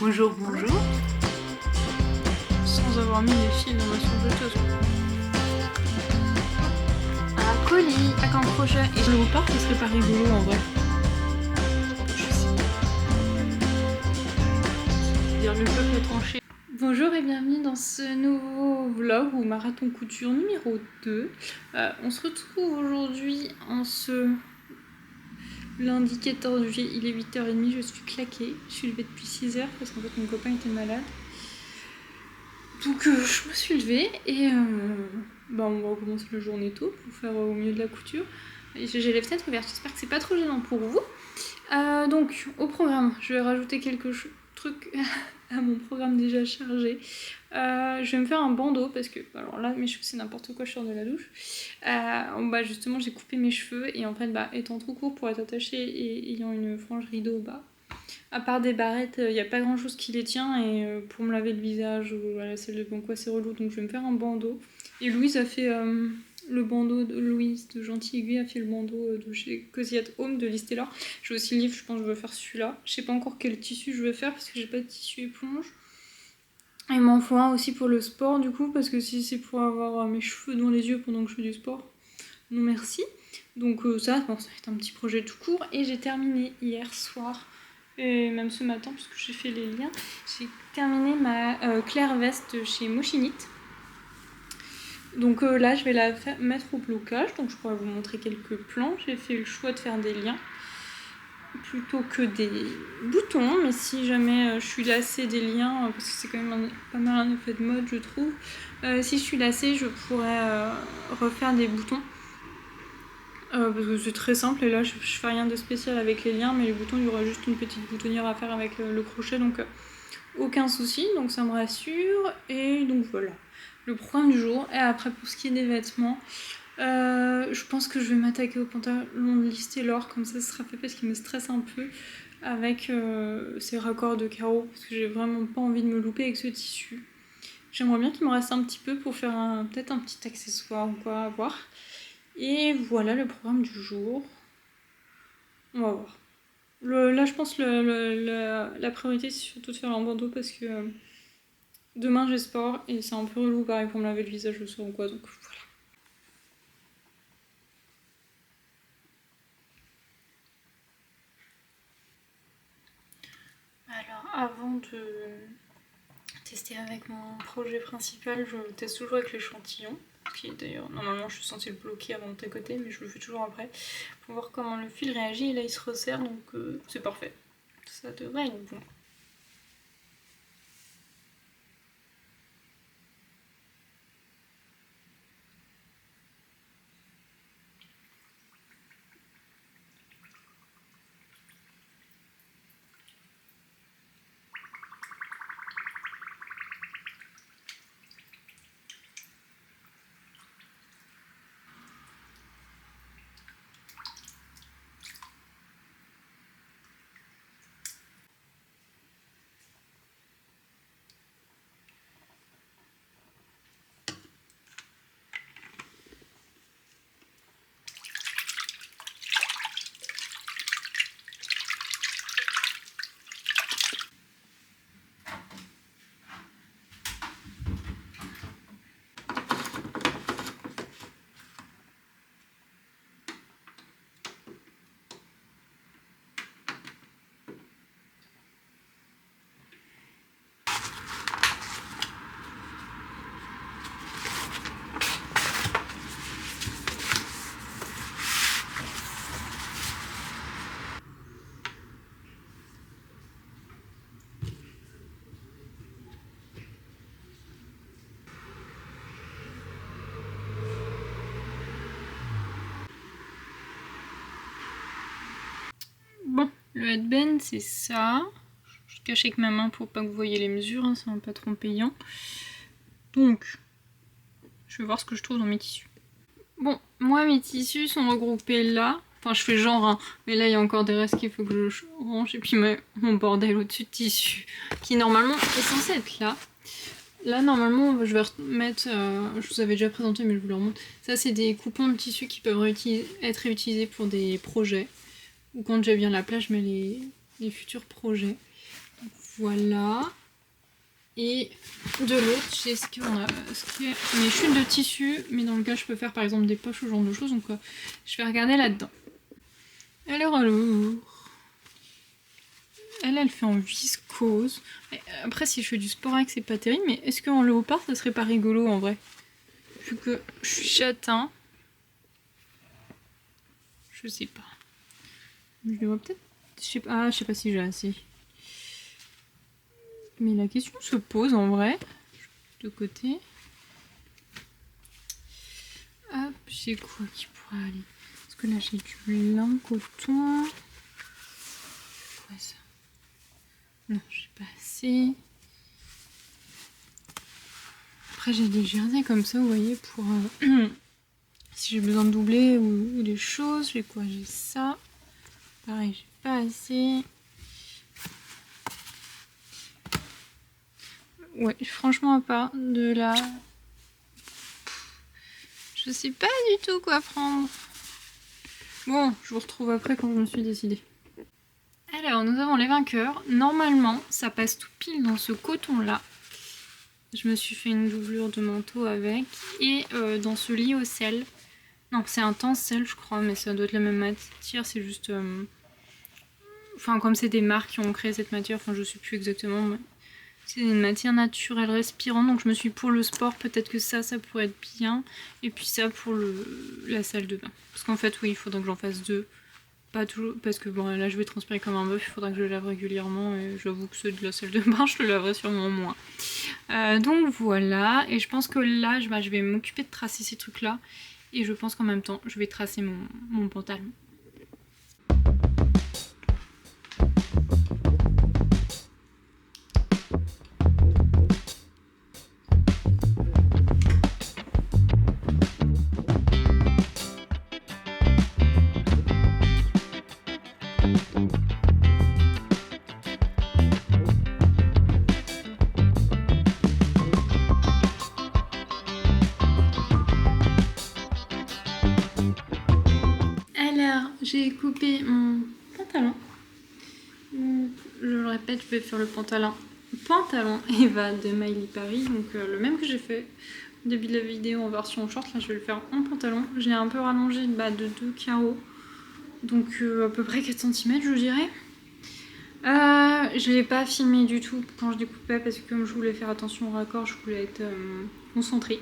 Bonjour, bonjour. Sans avoir mis les fils dans ma surjeteuse. Un colis avec un crochet. Et je le repars, ce serait pas rigolo en vrai. Je sais. Dire le peuple est tranché. Bonjour et bienvenue dans ce nouveau vlog ou marathon couture numéro 2. On se retrouve aujourd'hui en ce lundi 14 juillet, il est 8h30, je suis claquée. Je suis levée depuis 6h parce qu'en fait mon copain était malade. Donc je me suis levée et on va recommencer la journée tôt pour faire au mieux de la couture. J'ai les fenêtres ouvertes, j'espère que c'est pas trop gênant pour vous. Donc au programme, je vais rajouter quelques trucs à mon programme déjà chargé. Je vais me faire un bandeau parce que, alors là mes cheveux c'est n'importe quoi, je sors de la douche. Justement j'ai coupé mes cheveux et en fait étant trop court pour être attaché et ayant une frange rideau, à part des barrettes, il n'y a pas grand chose qui les tient et pour me laver le visage à la salle de bain quoi c'est relou, donc je vais me faire un bandeau. Et Louise a fait le bandeau de Louise de Gentil Aiguille a fait le bandeau de chez Cozy at Home de Liz Taylor. J'ai aussi le livre, je pense que je vais faire celui-là. Je sais pas encore quel tissu je vais faire parce que j'ai pas de tissu éponge. Il m'en faut un aussi pour le sport du coup, parce que si c'est pour avoir mes cheveux dans les yeux pendant que je fais du sport, non merci. Donc ça va être un petit projet tout court. Et j'ai terminé hier soir, et même ce matin puisque j'ai fait les liens, j'ai terminé ma claire veste chez Mochinite. Donc là je vais la mettre au blocage, donc je pourrais vous montrer quelques plans. J'ai fait le choix de faire des liens plutôt que des boutons, mais si jamais je suis lassée des liens, parce que c'est quand même pas mal un effet de mode je trouve, si je suis lassée je pourrais refaire des boutons. Parce que c'est très simple et là je fais rien de spécial avec les liens, mais les boutons il y aura juste une petite boutonnière à faire avec le crochet, donc aucun souci, donc ça me rassure. Et donc voilà le programme du jour. Et après pour ce qui est des vêtements, je pense que je vais m'attaquer au pantalon de Liz Taylor, comme ça ce sera fait parce qu'il me stresse un peu avec ces raccords de carreaux, parce que j'ai vraiment pas envie de me louper avec ce tissu. J'aimerais bien qu'il me reste un petit peu pour faire peut-être un petit accessoire ou quoi à voir. Et voilà le programme du jour. On va voir. Là, je pense la priorité, c'est surtout de faire un bandeau parce que demain j'ai sport et c'est un peu relou, pareil, pour me laver le visage le soir ou quoi. Donc voilà. Alors, avant de tester avec mon projet principal, je teste toujours avec l'échantillon. Qui d'ailleurs, normalement, je suis censée le bloquer avant de tricoter, mais je le fais toujours après pour voir comment le fil réagit. Et là, il se resserre, donc c'est parfait. Ça devrait être bon. Bon, le headband c'est ça. Je cache avec ma main pour pas que vous voyez les mesures, hein, c'est un pas trop payant. Donc, je vais voir ce que je trouve dans mes tissus. Bon, moi mes tissus sont regroupés là. Enfin, je fais genre, hein, mais là il y a encore des restes qu'il faut que je range. Et puis mon bordel au-dessus de tissu, qui normalement est censé être là. Là, normalement, je vais remettre, je vous avais déjà présenté, mais je vous le remonte. Ça, c'est des coupons de tissu qui peuvent être réutilisés pour des projets. Ou quand j'ai bien la plage, je mets les futurs projets. Donc, voilà. Et de l'autre, j'ai ce qui est mes chutes de tissu, mais dans lequel je peux faire par exemple des poches ou ce genre de choses. Donc je vais regarder là-dedans. Alors, elle fait en viscose. Après, si je fais du sport avec, c'est pas terrible, mais est-ce qu'en léopard, ça serait pas rigolo en vrai? Vu que je suis châtain. Je sais pas. Je le vois peut-être. Je sais pas si j'ai assez. Mais la question se pose en vrai. De côté. Hop, j'ai quoi qui pourrait aller? Parce que là, j'ai du lin coton. Quoi ça? Non, j'ai pas assez. Après, j'ai des jerseys comme ça, vous voyez, pour si j'ai besoin de doubler ou des choses. J'ai quoi? J'ai ça. Pareil, j'ai pas assez. Ouais, franchement, à part de là, je sais pas du tout quoi prendre. Bon, je vous retrouve après quand je me suis décidée. Alors, nous avons les vainqueurs. Normalement, ça passe tout pile dans ce coton-là. Je me suis fait une doublure de manteau avec. Et dans ce lit au sel. Non, c'est un tencel, je crois, mais ça doit être la même matière. C'est juste... Enfin, comme c'est des marques qui ont créé cette matière, enfin, je sais plus exactement. Mais... c'est une matière naturelle respirante, donc je me suis dit pour le sport, peut-être que ça pourrait être bien. Et puis ça pour la salle de bain. Parce qu'en fait, oui, il faudrait que j'en fasse deux. Pas toujours, parce que bon, là je vais transpirer comme un bœuf, il faudra que je le lave régulièrement. Et j'avoue que ceux de la salle de bain, je le laverai sûrement moins. Donc voilà, et je pense que là, je vais m'occuper de tracer ces trucs-là. Et je pense qu'en même temps, je vais tracer mon pantalon. Alors, j'ai coupé mon pantalon. Je le répète, je vais faire le pantalon Eva de Miley Paris, donc le même que j'ai fait au début de la vidéo en version short. Là, je vais le faire en pantalon. J'ai un peu rallongé de 2 carreaux, donc à peu près 4 cm, je dirais. Je l'ai pas filmé du tout quand je découpais parce que comme je voulais faire attention au raccord, je voulais être concentrée.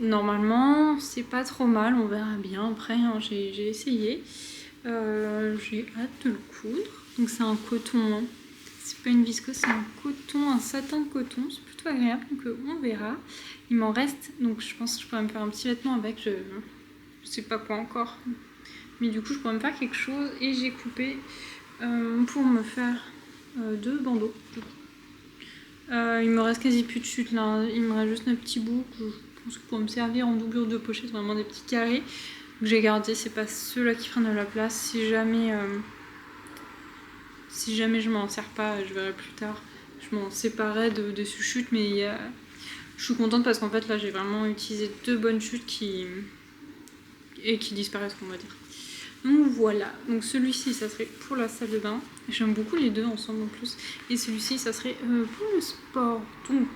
Normalement, c'est pas trop mal, on verra bien après, hein, j'ai essayé. J'ai hâte de le coudre. Donc c'est un coton, hein. C'est pas une viscose, c'est un coton, un satin de coton, c'est plutôt agréable, donc on verra. Il m'en reste, donc je pense que je pourrais me faire un petit vêtement avec, je sais pas quoi encore. Mais du coup je pourrais me faire quelque chose et j'ai coupé pour me faire 2 bandeaux. Il me reste quasi plus de chute là, il me reste juste un petit bout que je pense que pour me servir en doublure de pochette, vraiment des petits carrés. Que j'ai gardé, c'est pas ceux-là qui prennent de la place. Si jamais je m'en sers pas, je verrai plus tard. Je m'en séparais de ce chute, mais je suis contente parce qu'en fait là j'ai vraiment utilisé 2 bonnes chutes qui disparaissent, on va dire. Donc voilà, donc celui-ci ça serait pour la salle de bain. J'aime beaucoup les deux ensemble en plus. Et celui-ci ça serait pour le sport. Donc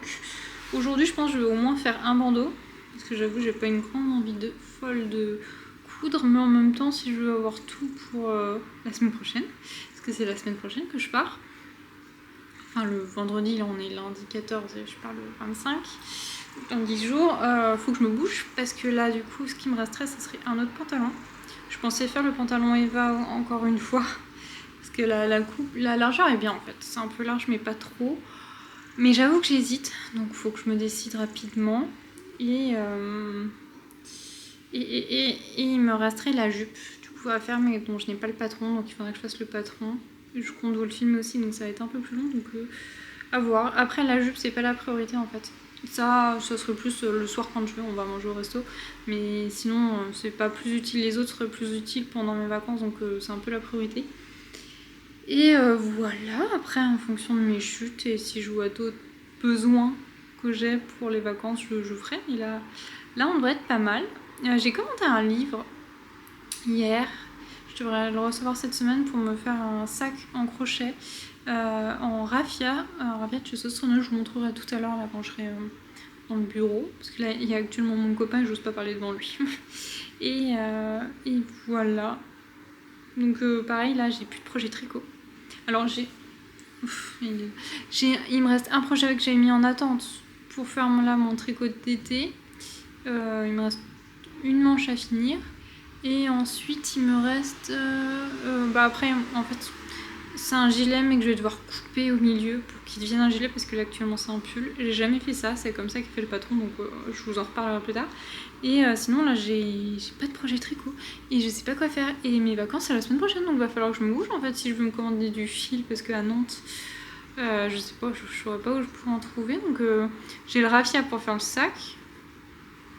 aujourd'hui je pense que je vais au moins faire un bandeau. Parce que j'avoue j'ai pas une grande envie folle de coudre. Mais en même temps si je veux avoir tout pour la semaine prochaine. Parce que c'est la semaine prochaine que je pars. Enfin le vendredi, là on est lundi 14 et je pars le 25. Dans 10 jours, faut que je me bouge. Parce que là du coup ce qui me resterait ça serait un autre pantalon. Je pensais faire le pantalon Eva encore une fois. Parce que la largeur est bien en fait. C'est un peu large mais pas trop. Mais j'avoue que j'hésite. Donc il faut que je me décide rapidement. Et il me resterait la jupe. Du coup à faire mais bon je n'ai pas le patron. Donc il faudrait que je fasse le patron. Je compte vous le filmer aussi donc ça va être un peu plus long. Donc à voir. Après la jupe c'est pas la priorité en fait. Ça serait plus le soir quand je vais, on va manger au resto. Mais sinon, c'est pas plus utile. Les autres seraient plus utiles pendant mes vacances, donc c'est un peu la priorité. Et voilà, après, en fonction de mes chutes, et si je vois d'autres besoins que j'ai pour les vacances, je ferai. Et là, on devrait être pas mal. J'ai commandé un livre hier. Je devrais le recevoir cette semaine pour me faire un sac en crochet. en raffia. Raffia de chez Sostrona, je vous montrerai tout à l'heure là quand je serai dans le bureau. Parce que là il y a actuellement mon copain et j'ose pas parler devant lui. et voilà. Donc pareil là j'ai plus de projet tricot. Alors il me reste un projet que j'avais mis en attente pour faire là mon tricot d'été. Il me reste une manche à finir. Et ensuite il me reste... après en fait c'est un gilet mais que je vais devoir couper au milieu pour qu'il devienne un gilet parce que là actuellement c'est un pull. J'ai jamais fait ça, c'est comme ça qu'il fait le patron donc je vous en reparlerai plus tard. Et sinon là j'ai pas de projet tricot et je sais pas quoi faire. Et mes vacances c'est la semaine prochaine donc il va falloir que je me bouge en fait si je veux me commander du fil parce qu'à Nantes je sais pas, je saurais pas où je pourrais en trouver. Donc j'ai le raffia pour faire le sac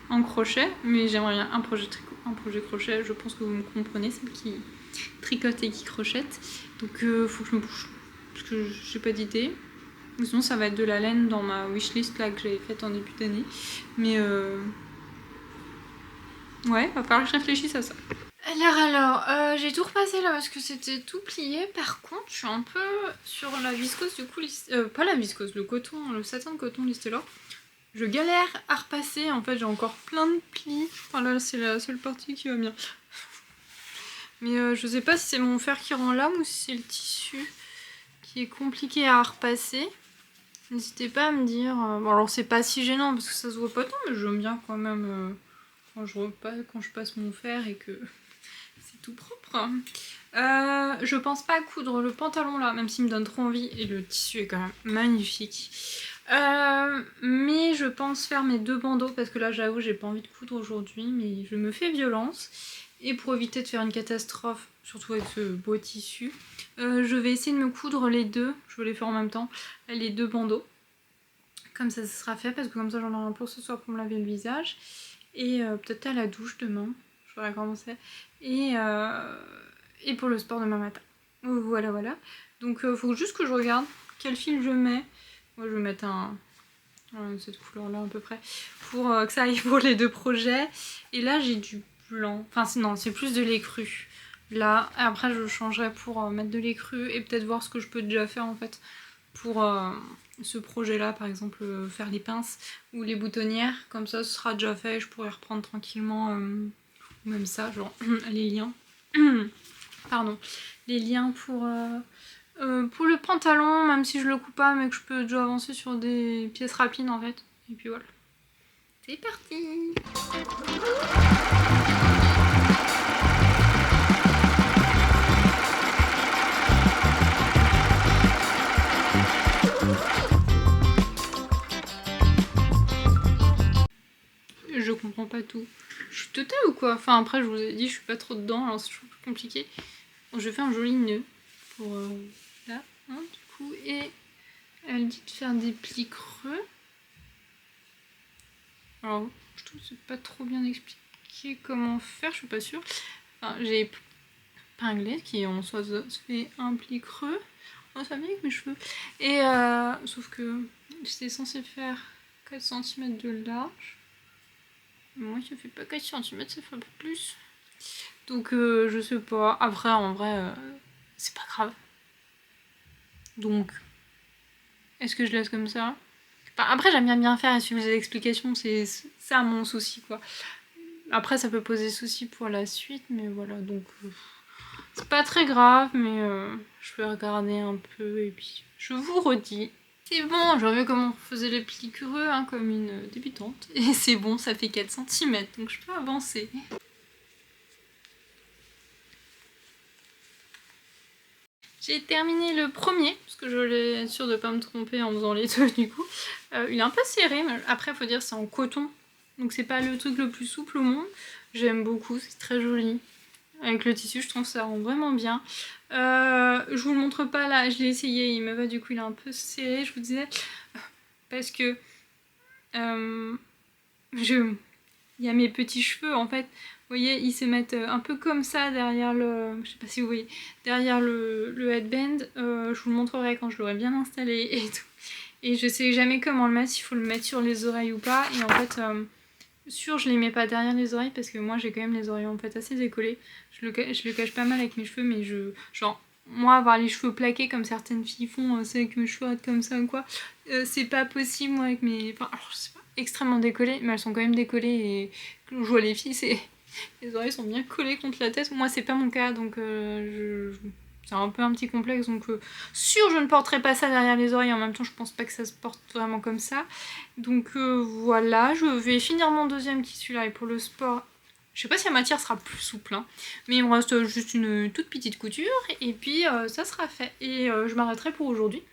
en crochet mais j'aimerais bien un projet tricot, un projet crochet, je pense que vous me comprenez, celle qui tricote et qui crochette. Donc faut que je me bouge parce que j'ai pas d'idée. Sinon ça va être de la laine dans ma wishlist là que j'avais faite en début d'année. Mais ouais, va falloir que je réfléchisse à ça. Alors, j'ai tout repassé là parce que c'était tout plié. Par contre, je suis un peu sur la viscose du coup, pas la viscose, le coton, le satin de coton Listelor. Je galère à repasser, en fait j'ai encore plein de plis. Voilà, c'est la seule partie qui va bien. Mais je sais pas si c'est mon fer qui rend l'âme ou si c'est le tissu qui est compliqué à repasser. N'hésitez pas à me dire. Bon alors c'est pas si gênant parce que ça se voit pas tant, mais j'aime bien quand même quand je passe mon fer et que c'est tout propre. Je pense pas à coudre le pantalon là, même s'il me donne trop envie et le tissu est quand même magnifique. Mais je pense faire mes 2 bandeaux parce que là j'avoue j'ai pas envie de coudre aujourd'hui mais je me fais violence. Et pour éviter de faire une catastrophe, surtout avec ce beau tissu, je vais essayer de me coudre les deux, je vais les faire en même temps, les 2 bandeaux. Comme ça, ça sera fait, parce que comme ça j'en aurai un pour ce soir pour me laver le visage. Et peut-être à la douche demain, je verrai comment c'est. Et pour le sport demain matin. Voilà, voilà. Donc faut juste que je regarde quel fil je mets. Moi je vais mettre cette couleur là à peu près, pour que ça aille pour les 2 projets. Et là j'ai du blanc, enfin non c'est plus de l'écru là, après je changerai pour mettre de l'écru et peut-être voir ce que je peux déjà faire en fait pour ce projet là, par exemple faire les pinces ou les boutonnières, comme ça ce sera déjà fait et je pourrais reprendre tranquillement même ça, genre les liens pardon, les liens pour le pantalon, même si je le coupe pas mais que je peux déjà avancer sur des pièces rapides en fait, et puis voilà. C'est parti! Je comprends pas tout. Je suis teutée ou quoi? Enfin après je vous ai dit je suis pas trop dedans alors c'est toujours plus compliqué. Bon, je vais faire un joli nœud pour là, hein, du coup, et elle dit de faire des plis creux. Alors je trouve que c'est pas trop bien expliqué comment faire, je suis pas sûre. Enfin, j'ai épinglé qui en soi se fait un pli creux. Oh, ça vient avec mes cheveux. Et sauf que j'étais censée faire 4 cm de large. Moi ça fait pas 4 cm, ça fait un peu plus. Donc je sais pas. Après en vrai c'est pas grave. Donc est-ce que je laisse comme ça? Enfin, après j'aime bien faire et suivre les explications, c'est ça mon souci quoi. Après ça peut poser souci pour la suite mais voilà donc c'est pas très grave mais je vais regarder un peu et puis je vous redis. C'est bon, j'aurais vu comment on faisait les plis creux hein, comme une débutante. Et c'est bon, ça fait 4 cm, donc je peux avancer. J'ai terminé le premier, parce que je voulais être sûre de ne pas me tromper en faisant les 2 du coup. Il est un peu serré, mais après faut dire c'est en coton. Donc c'est pas le truc le plus souple au monde. J'aime beaucoup, c'est très joli. Avec le tissu, je trouve que ça rend vraiment bien. Je vous le montre pas là, je l'ai essayé, il me va, du coup il est un peu serré, je vous disais. Parce que il y a mes petits cheveux en fait. Vous voyez, ils se mettent un peu comme ça derrière le... Je sais pas si vous voyez. Derrière le headband. Je vous le montrerai quand je l'aurai bien installé et tout. Et je sais jamais comment le mettre, s'il faut le mettre sur les oreilles ou pas. Et en fait... je les mets pas derrière les oreilles parce que moi j'ai quand même les oreilles en fait assez décollées. Je le cache pas mal avec mes cheveux mais genre moi avoir les cheveux plaqués comme certaines filles font, c'est avec mes cheveux raides comme ça ou quoi, c'est pas possible moi avec mes... Enfin, alors, je sais pas, extrêmement décollées, mais elles sont quand même décollées et quand je vois les filles, c'est... Les oreilles sont bien collées contre la tête. Moi, c'est pas mon cas, donc c'est un peu un petit complexe. Donc, sûr, je ne porterai pas ça derrière les oreilles. En même temps, je pense pas que ça se porte vraiment comme ça. Donc, voilà. Je vais finir mon deuxième tissu là. Et pour le sport, je sais pas si la matière sera plus souple, hein, mais il me reste juste une toute petite couture. Et puis, ça sera fait. Et je m'arrêterai pour aujourd'hui.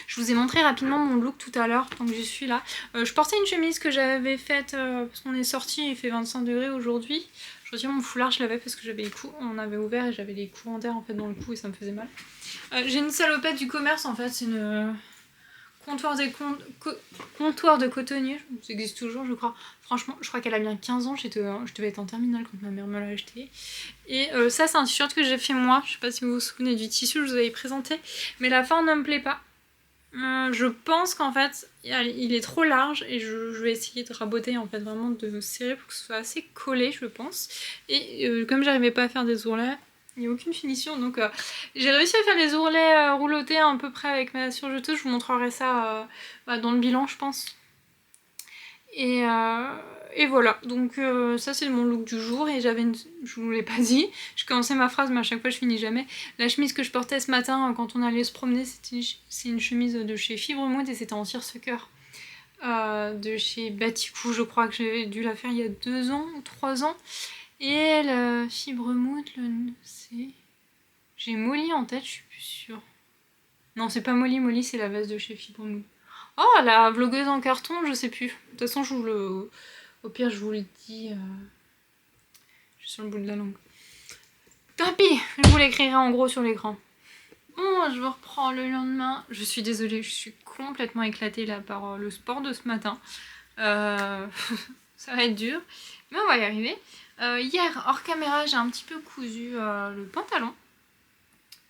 Je vous ai montré rapidement mon look tout à l'heure, donc je suis là. Je portais une chemise que j'avais faite parce qu'on est sorti, il fait 25 degrés aujourd'hui. Je retire mon foulard, je l'avais parce que j'avais les coups, on avait ouvert et j'avais les courants d'air en fait dans le cou et ça me faisait mal. J'ai une salopette du commerce en fait, c'est une comptoir de cotonnier, ça existe toujours je crois. Franchement, je crois qu'elle a bien 15 ans, je devais être en terminale quand ma mère me l'a acheté. Et ça c'est un t-shirt que j'ai fait moi, je sais pas si vous vous souvenez du tissu, je vous avais présenté, mais la forme ne me plaît pas. Je pense qu'en fait il est trop large et je vais essayer de raboter en fait, vraiment de serrer pour que ce soit assez collé je pense. Et comme j'arrivais pas à faire des ourlets, il n'y a aucune finition donc j'ai réussi à faire les ourlets roulotés à peu près avec ma surjeteuse, je vous montrerai ça dans le bilan je pense. Et voilà, donc ça c'est mon look du jour et je vous l'ai pas dit, je commençais ma phrase mais à chaque fois je finis jamais. La chemise que je portais ce matin quand on allait se promener, c'est une chemise de chez Fibre Mood et c'était en seersucker de chez Batikou, je crois que j'ai dû la faire il y a 2 ans ou 3 ans. Et le Fibre Mood, c'est... J'ai Molly en tête, je suis plus sûre. Non c'est pas Molly, Molly c'est la veste de chez Fibre Mood. Oh, la vlogueuse en carton, je sais plus. De toute façon, au pire, je vous le dis. Je suis sur le bout de la langue. Tant pis, je vous l'écrirai en gros sur l'écran. Bon, je vous reprends le lendemain. Je suis désolée, je suis complètement éclatée là par le sport de ce matin. Ça va être dur, mais on va y arriver. Hier, hors caméra, j'ai un petit peu cousu le pantalon.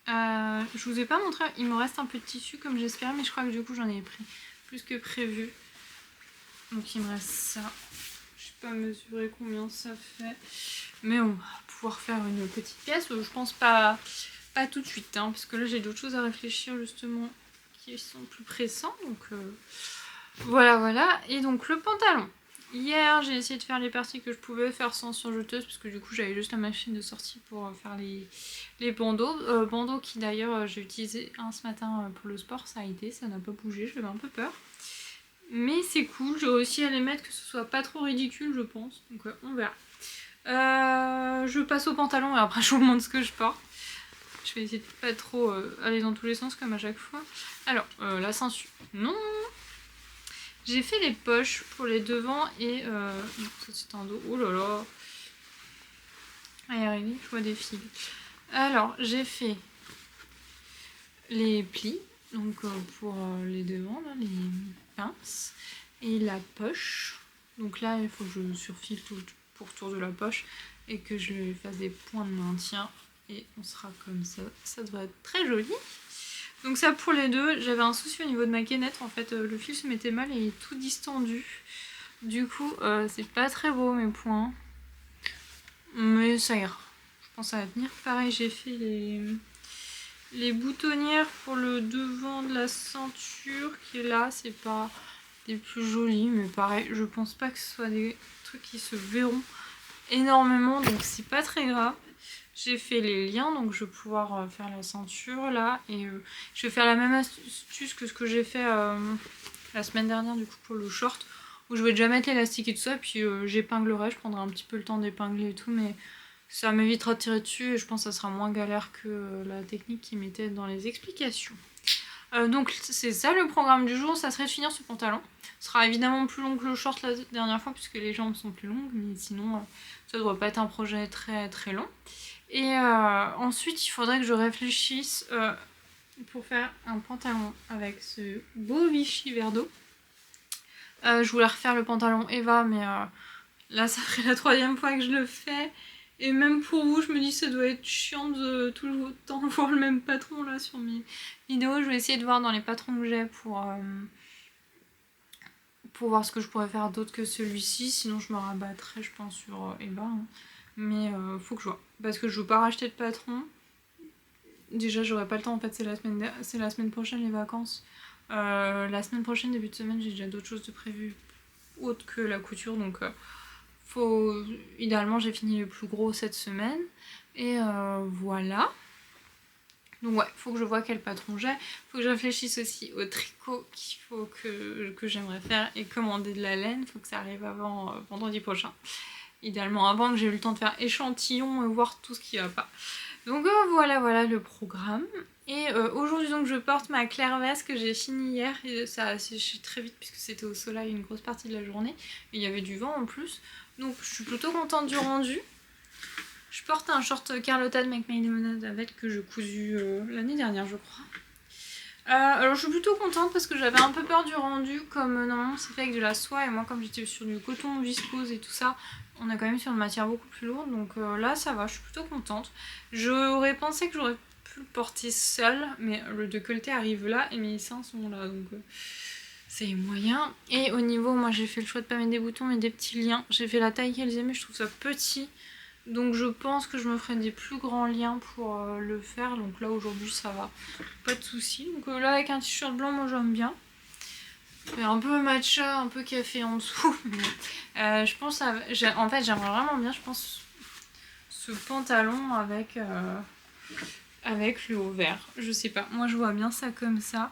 Je vous ai pas montré, il me reste un peu de tissu comme j'espérais, mais je crois que du coup j'en ai pris plus que prévu. Donc il me reste ça. Je sais pas mesurer combien ça fait. Mais on va pouvoir faire une petite pièce. Je pense pas tout de suite, hein, parce que là j'ai d'autres choses à réfléchir justement qui sont plus pressants. Donc voilà. Et donc le pantalon. Hier j'ai essayé de faire les parties que je pouvais faire sans surjeteuse parce que du coup j'avais juste la machine de sortie pour faire les bandeaux. Bandeaux qui d'ailleurs j'ai utilisé un ce matin pour le sport, ça a été, ça n'a pas bougé, j'avais un peu peur. Mais c'est cool, j'ai réussi à les mettre que ce soit pas trop ridicule je pense, donc on verra. Je passe au pantalon et après je vous montre ce que je porte. Je vais essayer de pas trop aller dans tous les sens comme à chaque fois. Alors, la ceinture, non. J'ai fait les poches pour les devants et... non, ça c'est un dos, oh là là. Allez, je vois des fils. Alors, j'ai fait les plis, donc pour les devants, là, les pinces, et la poche. Donc là, il faut que je surfile tout pour tour de la poche et que je fasse des points de maintien. Et on sera comme ça. Ça devrait être très joli. Donc ça pour les deux. J'avais un souci au niveau de ma gainette. En fait, le fil se mettait mal et il est tout distendu. Du coup, c'est pas très beau mes points. Mais ça ira. Je pense que ça va tenir. Pareil, j'ai fait les boutonnières pour le devant de la ceinture qui est là. C'est pas des plus jolis, mais pareil, je pense pas que ce soit des trucs qui se verront énormément, donc c'est pas très grave. J'ai fait les liens, donc je vais pouvoir faire la ceinture là, et je vais faire la même astuce que ce que j'ai fait la semaine dernière du coup pour le short, où je vais déjà mettre l'élastique et tout ça, puis j'épinglerai, je prendrai un petit peu le temps d'épingler et tout, mais ça m'évitera de tirer dessus et je pense que ça sera moins galère que la technique qui m'était dans les explications. Donc c'est ça le programme du jour, ça serait de finir ce pantalon. Ce sera évidemment plus long que le short la dernière fois puisque les jambes sont plus longues, mais sinon ça devrait pas être un projet très très long. Et ensuite il faudrait que je réfléchisse pour faire un pantalon avec ce beau Vichy vert d'eau. Je voulais refaire le pantalon Eva, mais là ça ferait la 3e fois que je le fais. Et même pour vous, je me dis que ça doit être chiant de tout le temps voir le même patron là sur mes vidéos. Je vais essayer de voir dans les patrons que j'ai pour voir ce que je pourrais faire d'autre que celui-ci. Sinon je me rabattrai je pense sur Eva. Hein. Mais faut que je vois. Parce que je veux pas racheter de patron. déjà j'aurai pas le temps, en fait c'est la semaine prochaine les vacances. La semaine prochaine, début de semaine, j'ai déjà d'autres choses de prévues autres que la couture, donc idéalement j'ai fini le plus gros cette semaine. Et voilà. Donc ouais, faut que je vois quel patron j'ai. Faut que je réfléchisse aussi au tricot qu'il faut que j'aimerais faire et commander de la laine. Faut que ça arrive avant vendredi prochain. Idéalement avant que j'ai eu le temps de faire échantillon et voir tout ce qui va pas. Donc voilà le programme. Et aujourd'hui donc je porte ma claire veste que j'ai fini hier et ça a séché très vite puisque c'était au soleil une grosse partie de la journée. Et il y avait du vent en plus. Donc je suis plutôt contente du rendu. Je porte un short Carlotta de Make My Lemonade avec que je cousu l'année dernière je crois. Alors je suis plutôt contente parce que j'avais un peu peur du rendu comme normalement c'est fait avec de la soie et moi comme j'étais sur du coton viscose et tout ça on a quand même sur une matière beaucoup plus lourde donc là ça va, je suis plutôt contente. J'aurais pensé que j'aurais pu le porter seule mais le décolleté arrive là et mes seins sont là donc c'est moyen. Et au niveau, moi j'ai fait le choix de pas mettre des boutons mais des petits liens. J'ai fait la taille qu'elles aimaient, je trouve ça petit. Donc je pense que je me ferai des plus grands liens pour le faire. Donc là aujourd'hui ça va, pas de soucis. Donc là avec un t-shirt blanc moi j'aime bien. Un peu matcha, un peu café en dessous. Je pense, en fait j'aimerais vraiment bien, je pense, ce pantalon avec le haut vert. Je sais pas, moi je vois bien ça comme ça.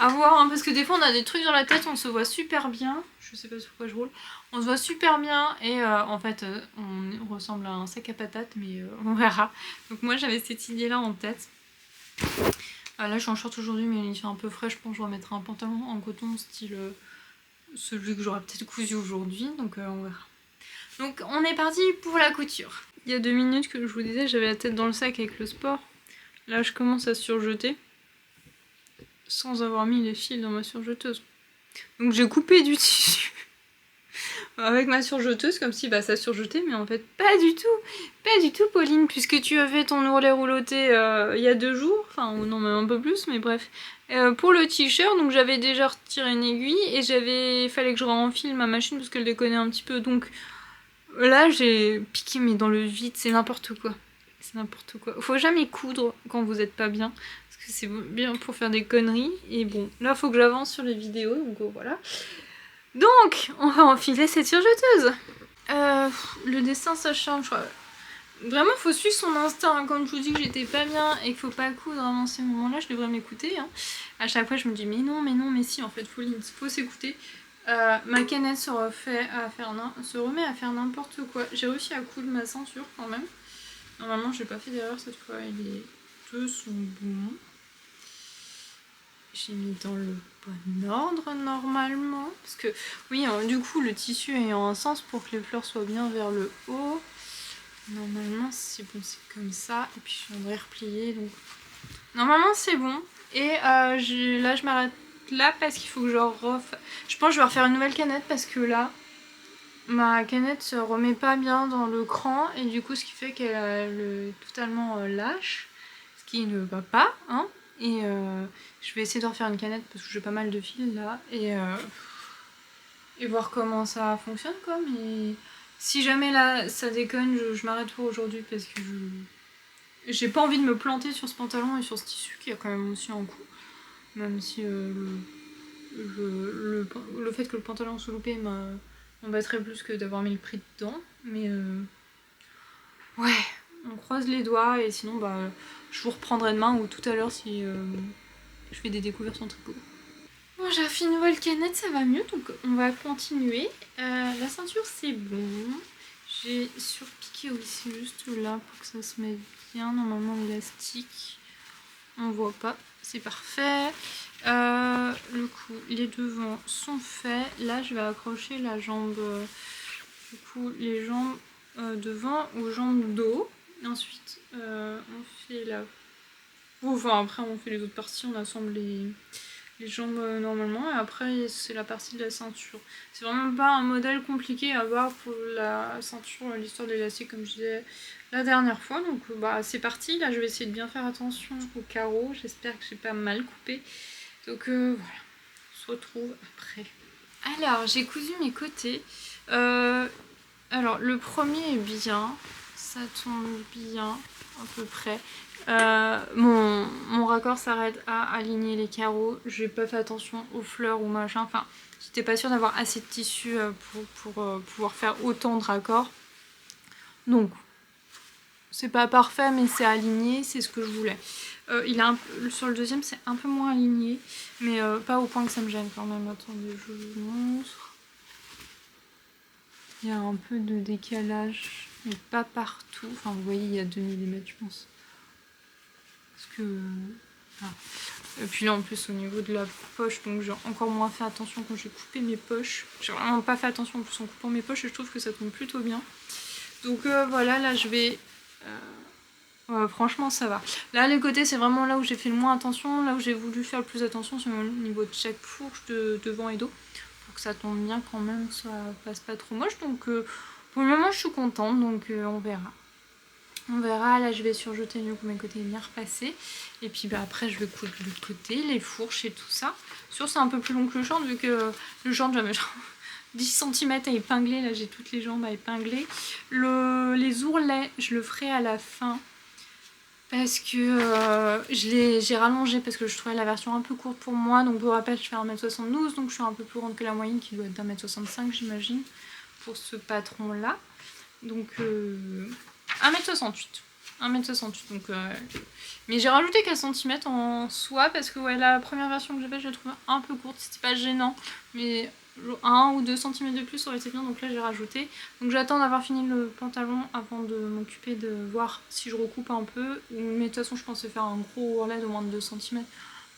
À voir, hein, parce que des fois on a des trucs dans la tête, on se voit super bien. Je sais pas sur quoi je roule. On se voit super bien et en fait on ressemble à un sac à patates mais on verra. Donc moi j'avais cette idée là en tête. Là je suis en short aujourd'hui mais il fait un peu frais, je pense que je remettrai un pantalon en coton style celui que j'aurais peut-être cousu aujourd'hui. Donc on verra. Donc on est parti pour la couture. Il y a 2 minutes que je vous disais j'avais la tête dans le sac avec le sport. Là je commence à surjeter sans avoir mis les fils dans ma surjeteuse. Donc j'ai coupé du tissu avec ma surjeteuse comme si ça surjetait mais en fait pas du tout Pauline puisque tu as fait ton ourlet rouloté il y a 2 jours, enfin non même un peu plus mais bref. Pour le t-shirt donc j'avais déjà retiré une aiguille et fallait que je renfile ma machine parce qu'elle déconnait un petit peu donc là j'ai piqué mais dans le vide, c'est n'importe quoi. C'est n'importe quoi. Faut jamais coudre quand vous êtes pas bien. Parce que c'est bien pour faire des conneries. Et bon, là faut que j'avance sur les vidéos. Donc voilà. Donc, on va enfiler cette surjeteuse. Le dessin ça change. Vraiment faut suivre son instinct. Hein. Quand je vous dis que j'étais pas bien et qu'il faut pas coudre avant ces moments-là, je devrais m'écouter. Hein. À chaque fois je me dis mais non, mais si en fait faut s'écouter. Ma canette se remet à faire n'importe quoi. J'ai réussi à coudre ma ceinture quand même. Normalement, j'ai pas fait d'erreur cette fois, les deux sont bons. J'ai mis dans le bon ordre normalement. Parce que, oui, du coup, le tissu ayant un sens pour que les fleurs soient bien vers le haut. Normalement, c'est bon, c'est comme ça. Et puis, je viendrai replier. Donc, normalement, c'est bon. Et là, je m'arrête là parce qu'il faut que je refasse. Je pense que je vais refaire une nouvelle canette parce que là. Ma canette se remet pas bien dans le cran et du coup ce qui fait qu'elle est totalement lâche, ce qui ne va pas, hein. Et je vais essayer de refaire une canette parce que j'ai pas mal de fils là et voir comment ça fonctionne quoi. Mais si jamais là ça déconne, je m'arrête pour aujourd'hui parce que j'ai pas envie de me planter sur ce pantalon et sur ce tissu qui a quand même aussi un coût, même si le fait que le pantalon soit loupé m'embêterait plus que d'avoir mis le prix dedans, mais ouais, on croise les doigts et sinon je vous reprendrai demain ou tout à l'heure si je fais des découvertes en tricot. Bon, j'ai fait une nouvelle canette, ça va mieux donc on va continuer. La ceinture c'est bon, j'ai surpiqué aussi juste là pour que ça se mette bien, normalement l'élastique on voit pas, c'est parfait. Le coup, les devants sont faits. Là, je vais accrocher la jambe, du coup, les jambes devant aux jambes dos. Ensuite, on fait la... Enfin, après, on fait les autres parties, on assemble les jambes normalement. Et après, c'est la partie de la ceinture. C'est vraiment pas un modèle compliqué à voir pour la ceinture, l'histoire de l'élastique, comme je disais la dernière fois. Donc, c'est parti. Là, je vais essayer de bien faire attention aux carreaux. J'espère que j'ai pas mal coupé. Donc voilà, on se retrouve après. Alors, j'ai cousu mes côtés. Alors, le premier est bien, ça tombe bien, à peu près. Mon raccord s'arrête à aligner les carreaux. J'ai pas fait attention aux fleurs ou machin. Enfin, j'étais pas sûre d'avoir assez de tissu pour pouvoir faire autant de raccords. Donc, c'est pas parfait, mais c'est aligné, c'est ce que je voulais. Sur le deuxième, c'est un peu moins aligné, mais pas au point que ça me gêne quand même. Attendez, je vous montre. Il y a un peu de décalage, mais pas partout. Enfin, vous voyez, il y a 2 mm, je pense. Parce que... Ah. Et puis là, en plus, au niveau de la poche, donc j'ai encore moins fait attention quand j'ai coupé mes poches. J'ai vraiment pas fait attention en plus en coupant mes poches et je trouve que ça tombe plutôt bien. Donc voilà, là, je vais... franchement, ça va. Là, les côtés, c'est vraiment là où j'ai fait le moins attention. Là où j'ai voulu faire le plus attention, c'est au niveau de chaque fourche, de devant et dos. Pour que ça tombe bien quand même, que ça passe pas trop moche. Donc pour le moment, je suis contente, donc on verra. On verra, là je vais surjeter mieux que mes côtés bien repassés. Et puis bah, après je vais coudre de l'autre côté, les fourches et tout ça. Sûr c'est un peu plus long que le short vu que le short j'avais genre 10 cm à épingler. Là j'ai toutes les jambes à épingler. Les ourlets je le ferai à la fin. Parce que j'ai rallongé parce que je trouvais la version un peu courte pour moi. Donc pour rappel je fais 1m72 donc je suis un peu plus grande que la moyenne qui doit être d'1m65 j'imagine. Pour ce patron là. Donc 1m68. 1m68 donc mais j'ai rajouté 4 cm en soie parce que ouais, la première version que j'avais je la trouvais un peu courte, c'était pas gênant mais 1 ou 2 cm de plus aurait été bien donc là j'ai rajouté. Donc j'attends d'avoir fini le pantalon avant de m'occuper de voir si je recoupe un peu mais de toute façon je pensais faire un gros ourlet de moins de 2 cm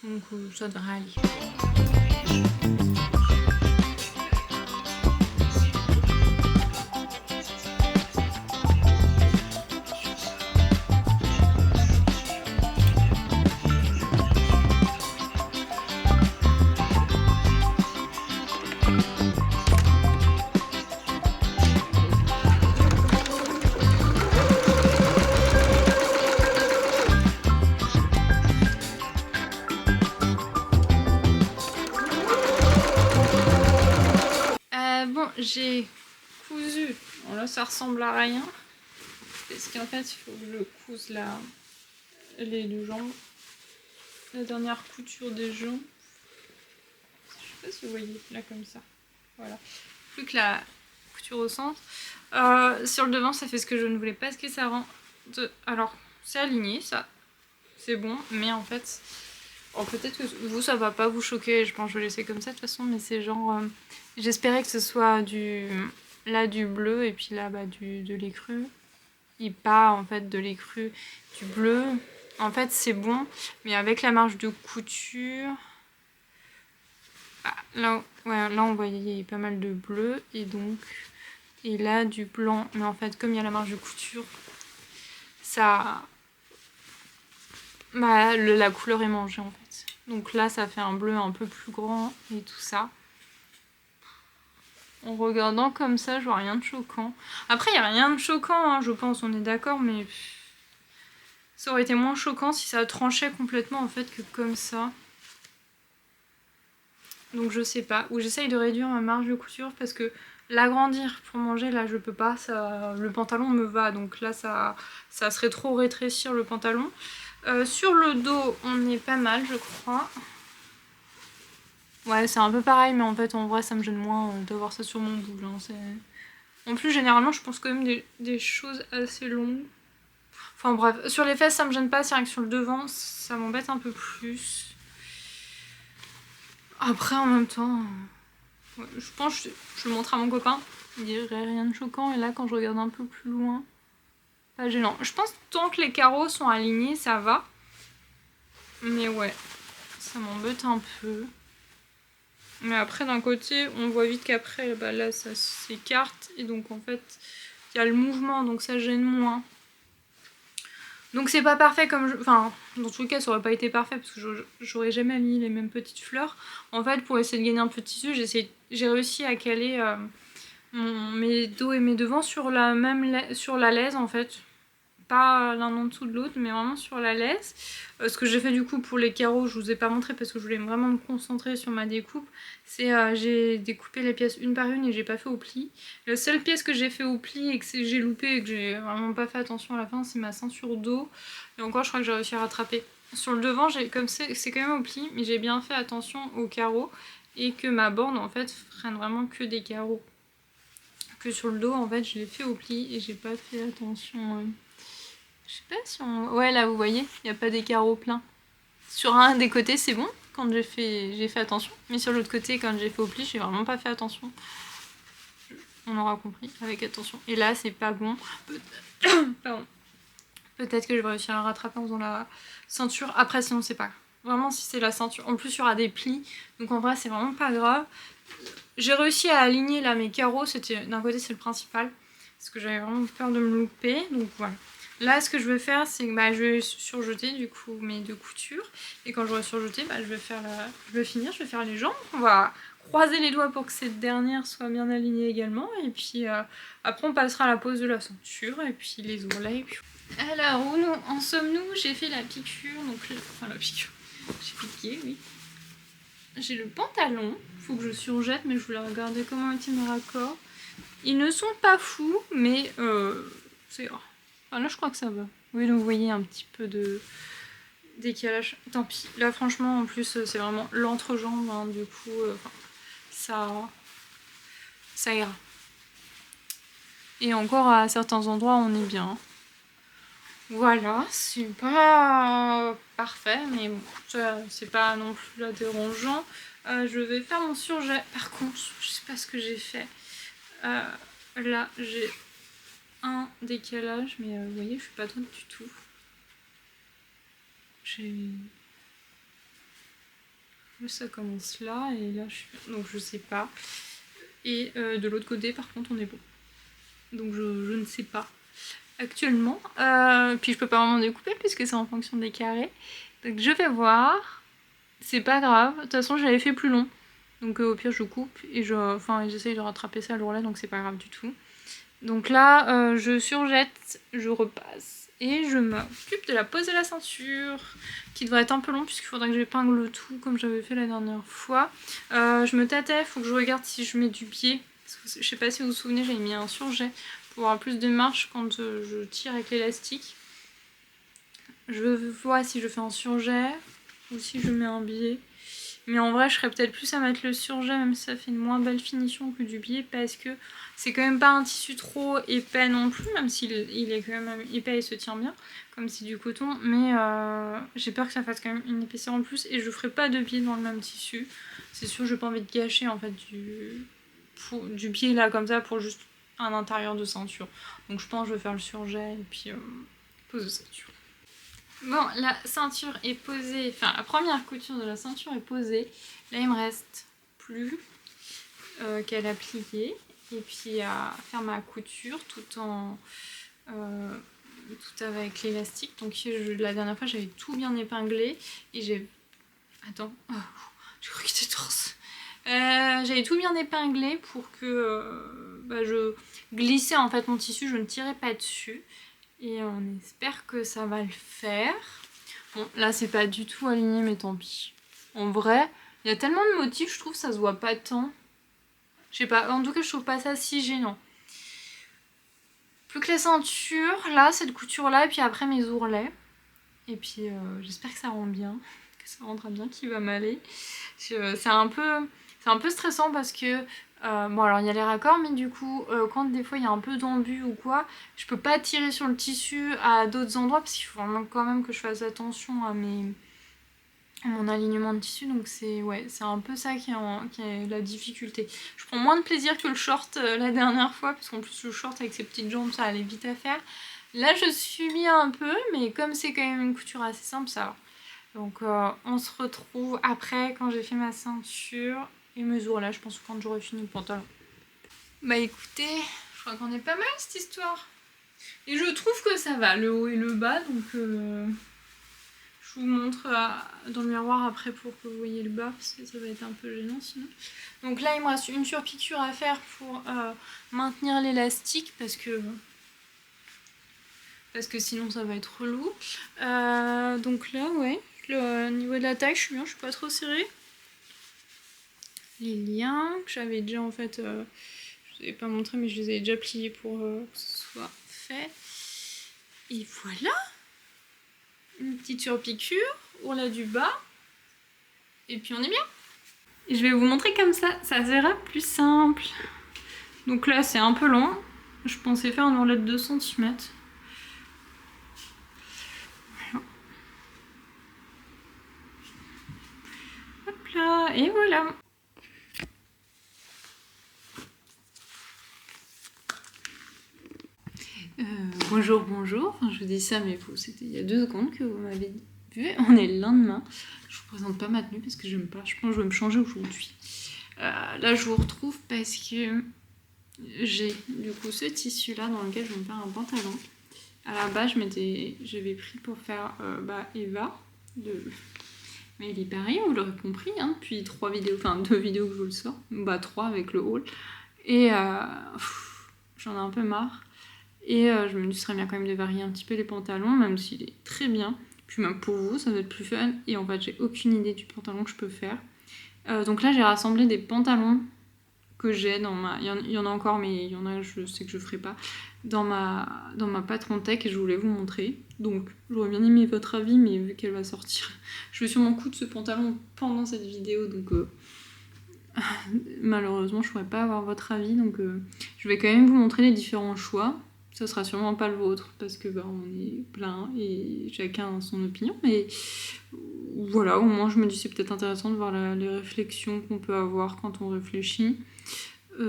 donc ça devrait aller. J'ai cousu, bon là ça ressemble à rien, parce qu'en fait il faut que je couse les deux jambes, la dernière couture des jambes, je sais pas si vous voyez, là comme ça, voilà, plus que la couture au centre. Sur le devant ça fait ce que je ne voulais pas, parce que ça rend, alors c'est aligné ça, c'est bon, mais en fait, peut-être que vous ça va pas vous choquer, je pense que je vais laisser comme ça de toute façon, mais c'est genre... J'espérais que ce soit du bleu et puis là de l'écru. Et pas en fait de l'écru du bleu. En fait c'est bon, mais avec la marge de couture... Ah, là on voyait pas mal de bleu et donc... Et là du blanc. Mais en fait comme il y a la marge de couture, ça... Bah, la couleur est mangée en fait. Donc là ça fait un bleu un peu plus grand et tout ça. En regardant comme ça, je vois rien de choquant. Après, il n'y a rien de choquant, hein, je pense, on est d'accord, mais... Ça aurait été moins choquant si ça tranchait complètement, en fait, que comme ça. Donc je sais pas. Ou j'essaye de réduire ma marge de couture, parce que l'agrandir pour manger, là, je peux pas. Le pantalon me va, donc là, ça serait trop rétrécir le pantalon. Sur le dos, on est pas mal, je crois. Ouais, c'est un peu pareil, mais en fait, en vrai, ça me gêne moins d'avoir ça sur mon boule. Hein. En plus, généralement, je pense quand même des choses assez longues. Enfin bref, sur les fesses, ça me gêne pas, c'est rien que sur le devant, ça m'embête un peu plus. Après, en même temps, ouais, je pense que je le montre à mon copain, il dirait rien de choquant, et là, quand je regarde un peu plus loin, pas gênant. Je pense que tant que les carreaux sont alignés, ça va. Mais ouais, ça m'embête un peu. Mais après d'un côté on voit vite qu'après bah là ça s'écarte et donc en fait il y a le mouvement donc ça gêne moins. Donc c'est pas parfait comme enfin dans tous les cas ça aurait pas été parfait parce que j'aurais jamais mis les mêmes petites fleurs. En fait pour essayer de gagner un peu de tissu j'ai réussi à caler mes dos et mes devants sur la laise en fait. pas l'un en dessous de l'autre, mais vraiment sur la laisse. Ce que j'ai fait du coup pour les carreaux, je vous ai pas montré parce que je voulais vraiment me concentrer sur ma découpe. C'est j'ai découpé les pièces une par une et j'ai pas fait au pli. La seule pièce que j'ai fait au pli et que j'ai loupé et que j'ai vraiment pas fait attention à la fin, c'est ma ceinture dos. Et encore, je crois que j'ai réussi à rattraper. Sur le devant, comme c'est quand même au pli, mais j'ai bien fait attention aux carreaux et que ma borne en fait freine vraiment que des carreaux. Que sur le dos, en fait, je l'ai fait au pli et j'ai pas fait attention. Je sais pas si on... Ouais, là, vous voyez, il n'y a pas des carreaux pleins. Sur un des côtés, c'est bon, quand j'ai fait attention. Mais sur l'autre côté, quand j'ai fait au pli, j'ai vraiment pas fait attention. On aura compris, avec attention. Et là, c'est pas bon. Pardon. Peut-être que je vais réussir à rattraper en faisant la ceinture. Après, sinon, c'est pas grave. Vraiment, si c'est la ceinture. En plus, il y aura des plis. Donc, en vrai, c'est vraiment pas grave. J'ai réussi à aligner là mes carreaux. D'un côté, c'est le principal. Parce que j'avais vraiment peur de me louper. Donc, voilà. Là, ce que je vais faire, c'est que je vais surjeter du coup mes 2 coutures. Et quand j'aurai surjeté, je vais faire je vais finir, je vais faire les jambes. On va croiser les doigts pour que cette dernière soit bien alignée également. Et puis après, on passera à la pose de la ceinture et puis les ourlets. Et puis... Alors, où en sommes-nous? J'ai fait la piqûre. Donc, enfin, la piqûre. J'ai piqué, oui. J'ai le pantalon. Faut que je surjette, mais je voulais regarder comment étaient mes raccords. Ils ne sont pas fous, mais c'est rare. Ah, là, je crois que ça va. Oui, donc vous voyez un petit peu de décalage. Tant pis. Là, franchement, en plus, c'est vraiment l'entrejambe. Hein, du coup, ça ira. Et encore, à certains endroits, on est bien. Voilà, c'est pas parfait, mais bon, c'est pas non plus là dérangeant. Je vais faire mon surjet. Par contre, je sais pas ce que j'ai fait. Là, j'ai un décalage, mais vous voyez, je suis pas droite du tout. Ça commence là, et là, donc je sais pas. Et de l'autre côté, par contre, on est bon. Donc je ne sais pas actuellement. Puis je peux pas vraiment découper puisque c'est en fonction des carrés. Donc je vais voir. C'est pas grave. De toute façon, j'avais fait plus long. Donc au pire, je coupe et j'essaye de rattraper ça à l'ourlet, donc c'est pas grave du tout. Donc là, je surjette, je repasse. Et je m'occupe de la pose de la ceinture, qui devrait être un peu long puisqu'il faudrait que j'épingle le tout comme j'avais fait la dernière fois. Je me tâtais, il faut que je regarde si je mets du biais. Parce que je sais pas si vous vous souvenez, j'avais mis un surjet pour avoir plus de marge quand je tire avec l'élastique. Je vois si je fais un surjet ou si je mets un biais. Mais en vrai, je serais peut-être plus à mettre le surjet, même si ça fait une moins belle finition que du biais, parce que c'est quand même pas un tissu trop épais non plus, même s'il est quand même épais et se tient bien, comme c'est du coton. Mais j'ai peur que ça fasse quand même une épaisseur en plus, et je ferai pas de biais dans le même tissu. C'est sûr, j'ai pas envie de gâcher en fait du biais là comme ça pour juste un intérieur de ceinture. Donc je pense que je vais faire le surjet et puis pose de ceinture. Bon, la ceinture est posée, enfin la première couture de la ceinture est posée. Là, il me reste plus qu'à la plier et puis à faire ma couture tout avec l'élastique. Donc la dernière fois, j'avais tout bien épinglé et j'ai... Attends, j'ai cru qu'il était torse. J'avais tout bien épinglé pour que je glissais en fait mon tissu, je ne tirais pas dessus. Et on espère que ça va le faire. Bon, là, c'est pas du tout aligné, mais tant pis. En vrai, il y a tellement de motifs, je trouve que ça se voit pas tant. Je sais pas, en tout cas, je trouve pas ça si gênant. Plus que la ceinture, là, cette couture-là, et puis après mes ourlets. Et puis, j'espère que ça rend bien, que ça rendra bien, qu'il va m'aller. C'est un peu stressant parce que... bon alors il y a les raccords mais du coup quand des fois il y a un peu d'embu ou quoi, je peux pas tirer sur le tissu à d'autres endroits parce qu'il faut vraiment quand même que je fasse attention à mon alignement de tissu, donc c'est un peu ça qui est la difficulté. Je prends moins de plaisir que le short la dernière fois parce qu'en plus le short avec ses petites jambes ça allait vite à faire. Là je subis un peu mais comme c'est quand même une couture assez simple ça va. Donc on se retrouve après quand j'ai fait ma ceinture et mes ourlets, je pense quand j'aurai fini le pantalon. Bah écoutez, je crois qu'on est pas mal cette histoire. Et je trouve que ça va, le haut et le bas, donc je vous montre dans le miroir après pour que vous voyez le bas, parce que ça va être un peu gênant sinon. Donc là il me reste une surpiqûre à faire pour maintenir l'élastique, parce que parce que sinon ça va être relou. Donc là, ouais, au niveau de la taille, je suis bien, je suis pas trop serrée. Les liens que j'avais déjà en fait, je vous avais pas montré, mais je les avais déjà pliés pour que ce soit fait. Et voilà, une petite surpiqûre, ourlet du bas, et puis on est bien. Et je vais vous montrer comme ça sera plus simple. Donc là c'est un peu long, je pensais faire un ourlet de 2 cm. Voilà. Hop là, et voilà. Bonjour, bonjour. Enfin, je vous dis ça, mais vous, c'était il y a 2 secondes que vous m'avez vu. On est le lendemain. Je vous présente pas ma tenue parce que j'aime pas. Je pense que je vais me changer aujourd'hui. Là, je vous retrouve parce que j'ai du coup ce tissu-là dans lequel je vais me faire un pantalon. À la base, j'avais pris pour faire Eva. Mais il est pareil, vous l'aurez compris, hein, depuis 3 vidéos, enfin 2 vidéos que je vous le sors. 3 avec le haul. Et j'en ai un peu marre. Et je me dis ce serait bien quand même de varier un petit peu les pantalons, même s'il est très bien. Puis même pour vous, ça va être plus fun. Et en fait, j'ai aucune idée du pantalon que je peux faire. Donc là, j'ai rassemblé des pantalons que j'ai dans ma... Il y en a encore, mais il y en a, je sais que je ferai pas. Dans ma patron tech, et je voulais vous montrer. Donc, j'aurais bien aimé votre avis, mais vu qu'elle va sortir, je vais sûrement coudre ce pantalon pendant cette vidéo. Donc, malheureusement, je pourrais pas avoir votre avis. Donc, je vais quand même vous montrer les différents choix. Ça sera sûrement pas le vôtre parce que on est plein et chacun a son opinion, mais voilà, au moins je me dis c'est peut-être intéressant de voir les réflexions qu'on peut avoir quand on réfléchit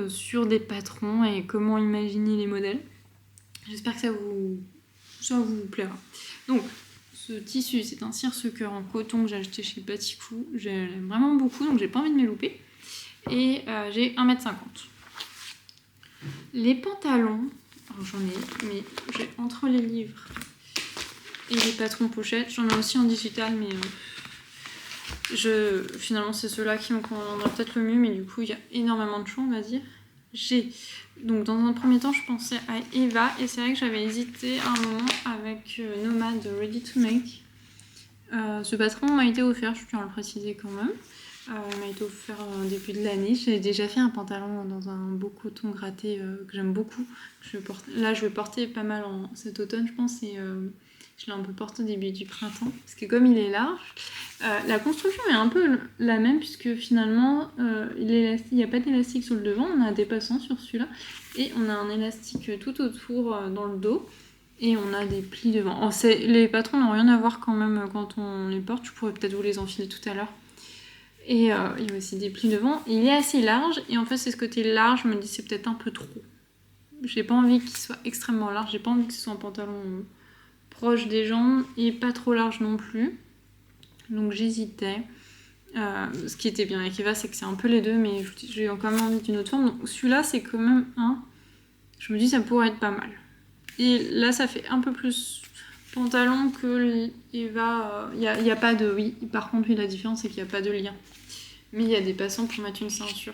sur des patrons et comment imaginer les modèles. J'espère que ça vous plaira. Donc ce tissu, c'est un circe-cœur en coton que j'ai acheté chez Baticou. J'aime vraiment beaucoup, donc j'ai pas envie de me louper. Et j'ai 1,50 m. Les pantalons, alors j'en ai, mais j'ai entre les livres et les patrons pochettes, j'en ai aussi en digital, mais finalement c'est ceux-là qui me conviendraient peut-être le mieux, mais du coup il y a énormément de choix, on va dire. Donc dans un premier temps je pensais à Eva, et c'est vrai que j'avais hésité un moment avec Nomad Ready to Make. Ce patron m'a été offert, je tiens à le préciser quand même. Il m'a été offert au début de l'année. J'avais déjà fait un pantalon dans un beau coton gratté que j'aime beaucoup. Là, je vais porter pas mal cet automne, je pense, et je l'ai un peu porté au début du printemps. Parce que comme il est large, la construction est un peu la même, puisque finalement, il n'y a pas d'élastique sur le devant, on a un dépassant sur celui-là, et on a un élastique tout autour dans le dos. Et on a des plis devant. Les patrons n'ont rien à voir quand même quand on les porte. Je pourrais peut-être vous les enfiler tout à l'heure. Et il y a aussi des plis devant. Il est assez large. Et en fait, c'est ce côté large, je me dis c'est peut-être un peu trop. J'ai pas envie qu'il soit extrêmement large. J'ai pas envie que ce soit un pantalon proche des jambes et pas trop large non plus. Donc j'hésitais. Ce qui était bien avec Eva, c'est que c'est un peu les deux. Mais j'ai quand même envie d'une autre forme. Donc celui-là, c'est quand même un. Je me dis ça pourrait être pas mal. Et là, ça fait un peu plus pantalon que Eva. Il n'y a pas de... Oui, par contre, oui, la différence, c'est qu'il n'y a pas de lien. Mais il y a des passants pour mettre une ceinture.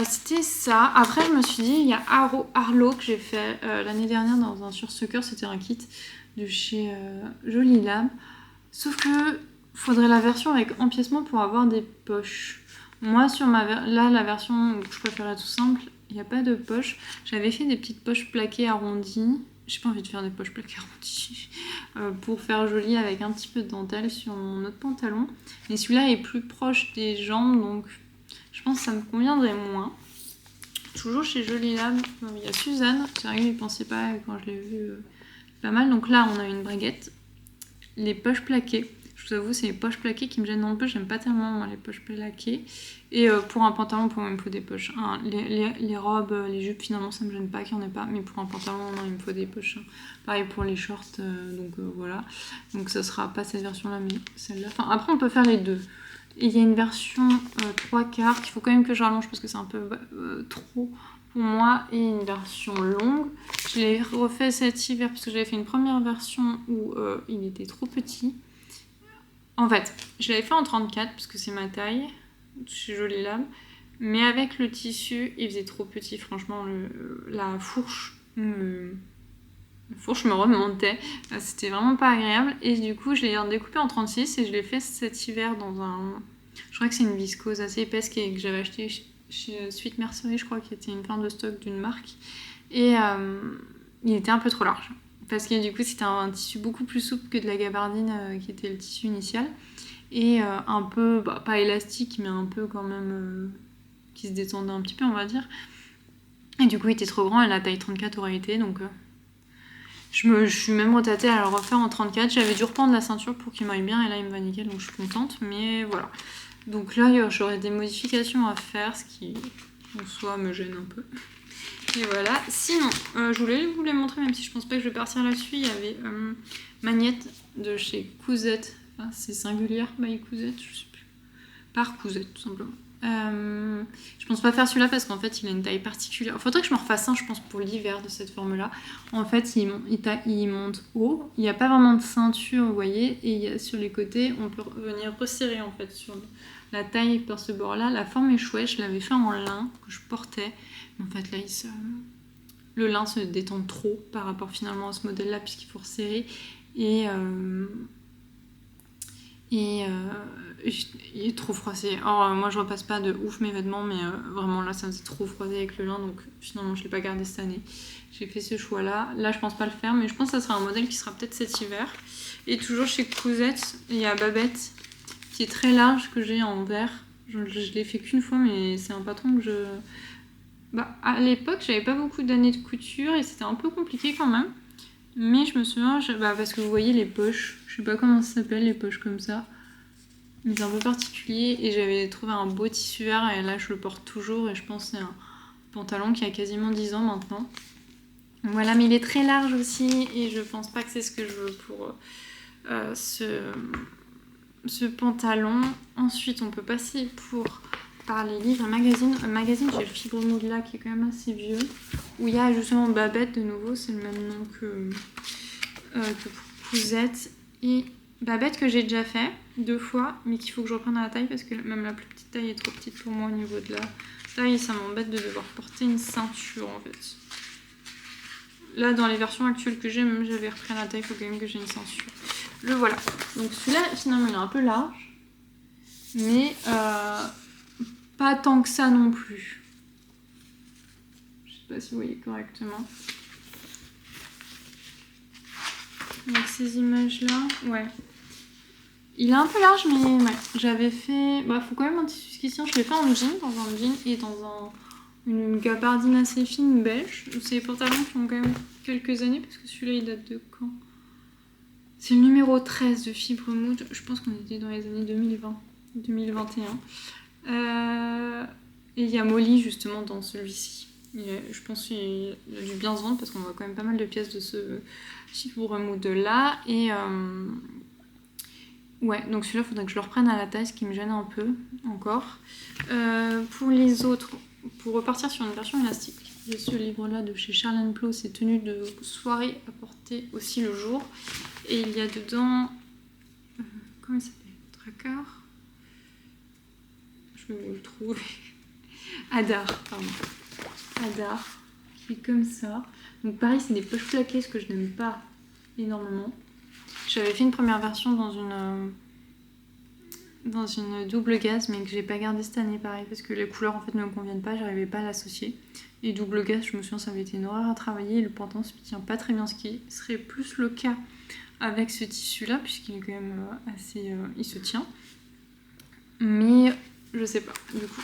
C'était ça. Après, je me suis dit, il y a Arlo que j'ai fait l'année dernière dans un surce-cœur. C'était un kit de chez Jolie Lab. Sauf que faudrait la version avec empiècement pour avoir des poches. Moi, sur la version que je préférais tout simple, il n'y a pas de poche. J'avais fait des petites poches plaquées arrondies. J'ai pas envie de faire des poches plaquées arrondies. Pour faire joli avec un petit peu de dentelle sur mon autre pantalon. Mais celui-là est plus proche des jambes, donc je pense que ça me conviendrait moins. Toujours chez Jolie Lab, il y a Suzanne. C'est vrai que je n'y pensais pas quand je l'ai vu pas mal. Donc là, on a une braguette. Les poches plaquées. Je vous avoue, c'est les poches plaquées qui me gênent un peu. J'aime pas tellement moi, les poches plaquées. Et pour un pantalon, pour moi, il me faut des poches. Hein. Les robes, les jupes, finalement, ça me gêne pas qu'il n'y en ait pas. Mais pour un pantalon, non, il me faut des poches. Hein. Pareil pour les shorts, donc voilà. Donc ça sera pas cette version-là, mais celle-là. Enfin, après, on peut faire les deux. Et il y a une version 3/4 qu'il faut quand même que je rallonge parce que c'est un peu trop pour moi. Et une version longue. Je l'ai refait cet hiver parce que j'avais fait une première version où il était trop petit. En fait, je l'avais fait en 34 parce que c'est ma taille, chez Jolie Lab, mais avec le tissu, il faisait trop petit. Franchement, la fourche me la fourche me remontait. C'était vraiment pas agréable. Et du coup, je l'ai découpé en 36 et je l'ai fait cet hiver dans un... Je crois que c'est une viscose assez épaisse que j'avais acheté chez Sweet Mercery, je crois, qui était une fin de stock d'une marque. Et il était un peu trop large. Parce que du coup, c'était un tissu beaucoup plus souple que de la gabardine qui était le tissu initial. Et un peu, pas élastique, mais un peu quand même qui se détendait un petit peu, on va dire. Et du coup, il était trop grand et la taille 34 aurait été, donc je suis même retâtée à le refaire en 34. J'avais dû reprendre la ceinture pour qu'il m'aille bien et là il me va nickel, donc je suis contente, mais voilà. Donc là, j'aurais des modifications à faire, ce qui en soi me gêne un peu. Et voilà. Sinon, je voulais vous les montrer, même si je pense pas que je vais partir là-dessus. Il y avait Magnette de chez Cousette. Enfin, c'est singulière, by Cousette, je sais plus. Par Cousette, tout simplement. Je pense pas faire celui-là parce qu'en fait il a une taille particulière. Il faudrait que je me refasse un, je pense, pour l'hiver de cette forme-là. En fait, il monte haut. Il n'y a pas vraiment de ceinture, vous voyez. Et il y a, sur les côtés, on peut venir resserrer en fait sur la taille par ce bord-là. La forme est chouette. Je l'avais fait en lin que je portais. Mais en fait, là, le lin se détend trop par rapport finalement à ce modèle-là puisqu'il faut resserrer. Et il est trop froissé. Alors moi je repasse pas de ouf mes vêtements, mais vraiment là ça me faisait trop froissé avec le lin, donc finalement je l'ai pas gardé cette année. J'ai fait ce choix là. Là je pense pas le faire, mais je pense que ça sera un modèle qui sera peut-être cet hiver. Et toujours chez Cousette, il y a Babette qui est très large que j'ai en vert. Je l'ai fait qu'une fois, mais c'est un patron que je... à l'époque j'avais pas beaucoup d'années de couture et c'était un peu compliqué quand même. Mais je me souviens, parce que vous voyez les poches, je sais pas comment ça s'appelle, les poches comme ça. Mais c'est un peu particulier et j'avais trouvé un beau tissu vert et là je le porte toujours et je pense que c'est un pantalon qui a quasiment 10 ans maintenant. Voilà, mais il est très large aussi et je pense pas que c'est ce que je veux pour ce pantalon. Ensuite on peut passer par les livres et magazines. Magazine, j'ai le Fibre Mood là qui est quand même assez vieux, où il y a justement Babette de nouveau, c'est le même nom que pour Cousette. Et Babette que j'ai déjà fait 2 fois, mais qu'il faut que je reprenne à la taille parce que même la plus petite taille est trop petite pour moi au niveau de la taille. Ça m'embête de devoir porter une ceinture en fait. Là dans les versions actuelles que j'ai, même j'avais repris à la taille, il faut quand même que j'ai une ceinture. Le voilà. Donc celui-là finalement il est un peu large, mais pas tant que ça non plus. Je sais pas si vous voyez correctement. Avec ces images-là, ouais. Il est un peu large, mais ouais. J'avais fait... faut quand même un tissu question. Je l'ai fait en jean, dans un jean et dans une gabardine assez fine beige. C'est des pantalons qui ont quand même quelques années, parce que celui-là, il date de quand? C'est le numéro 13 de Fibre Mood. Je pense qu'on était dans les années 2021. Et il y a Molly justement dans celui-ci. Je pense qu'il a dû bien se vendre parce qu'on voit quand même pas mal de pièces de ce Fibre Mood là. Et ouais, donc celui-là, il faudrait que je le reprenne à la taille, ce qui me gêne un peu encore. Pour les autres, pour repartir sur une version élastique, j'ai ce livre-là de chez Charles & Plo, c'est tenue de soirée à porter aussi le jour. Et il y a dedans... comment il s'appelle? Drakkar. Je vais vous le trouver. Hadar, pardon. Hadar, qui est comme ça. Donc pareil, c'est des poches plaquées, ce que je n'aime pas énormément. J'avais fait une première version dans une double gaze, mais que j'ai pas gardée cette année, pareil, parce que les couleurs en fait ne me conviennent pas, j'arrivais pas à l'associer. Et double gaze, je me souviens, ça avait été une horreur à travailler, et le pantalon se tient pas très bien, ce qui serait plus le cas avec ce tissu-là, puisqu'il est quand même assez... il se tient. Mais je sais pas, du coup.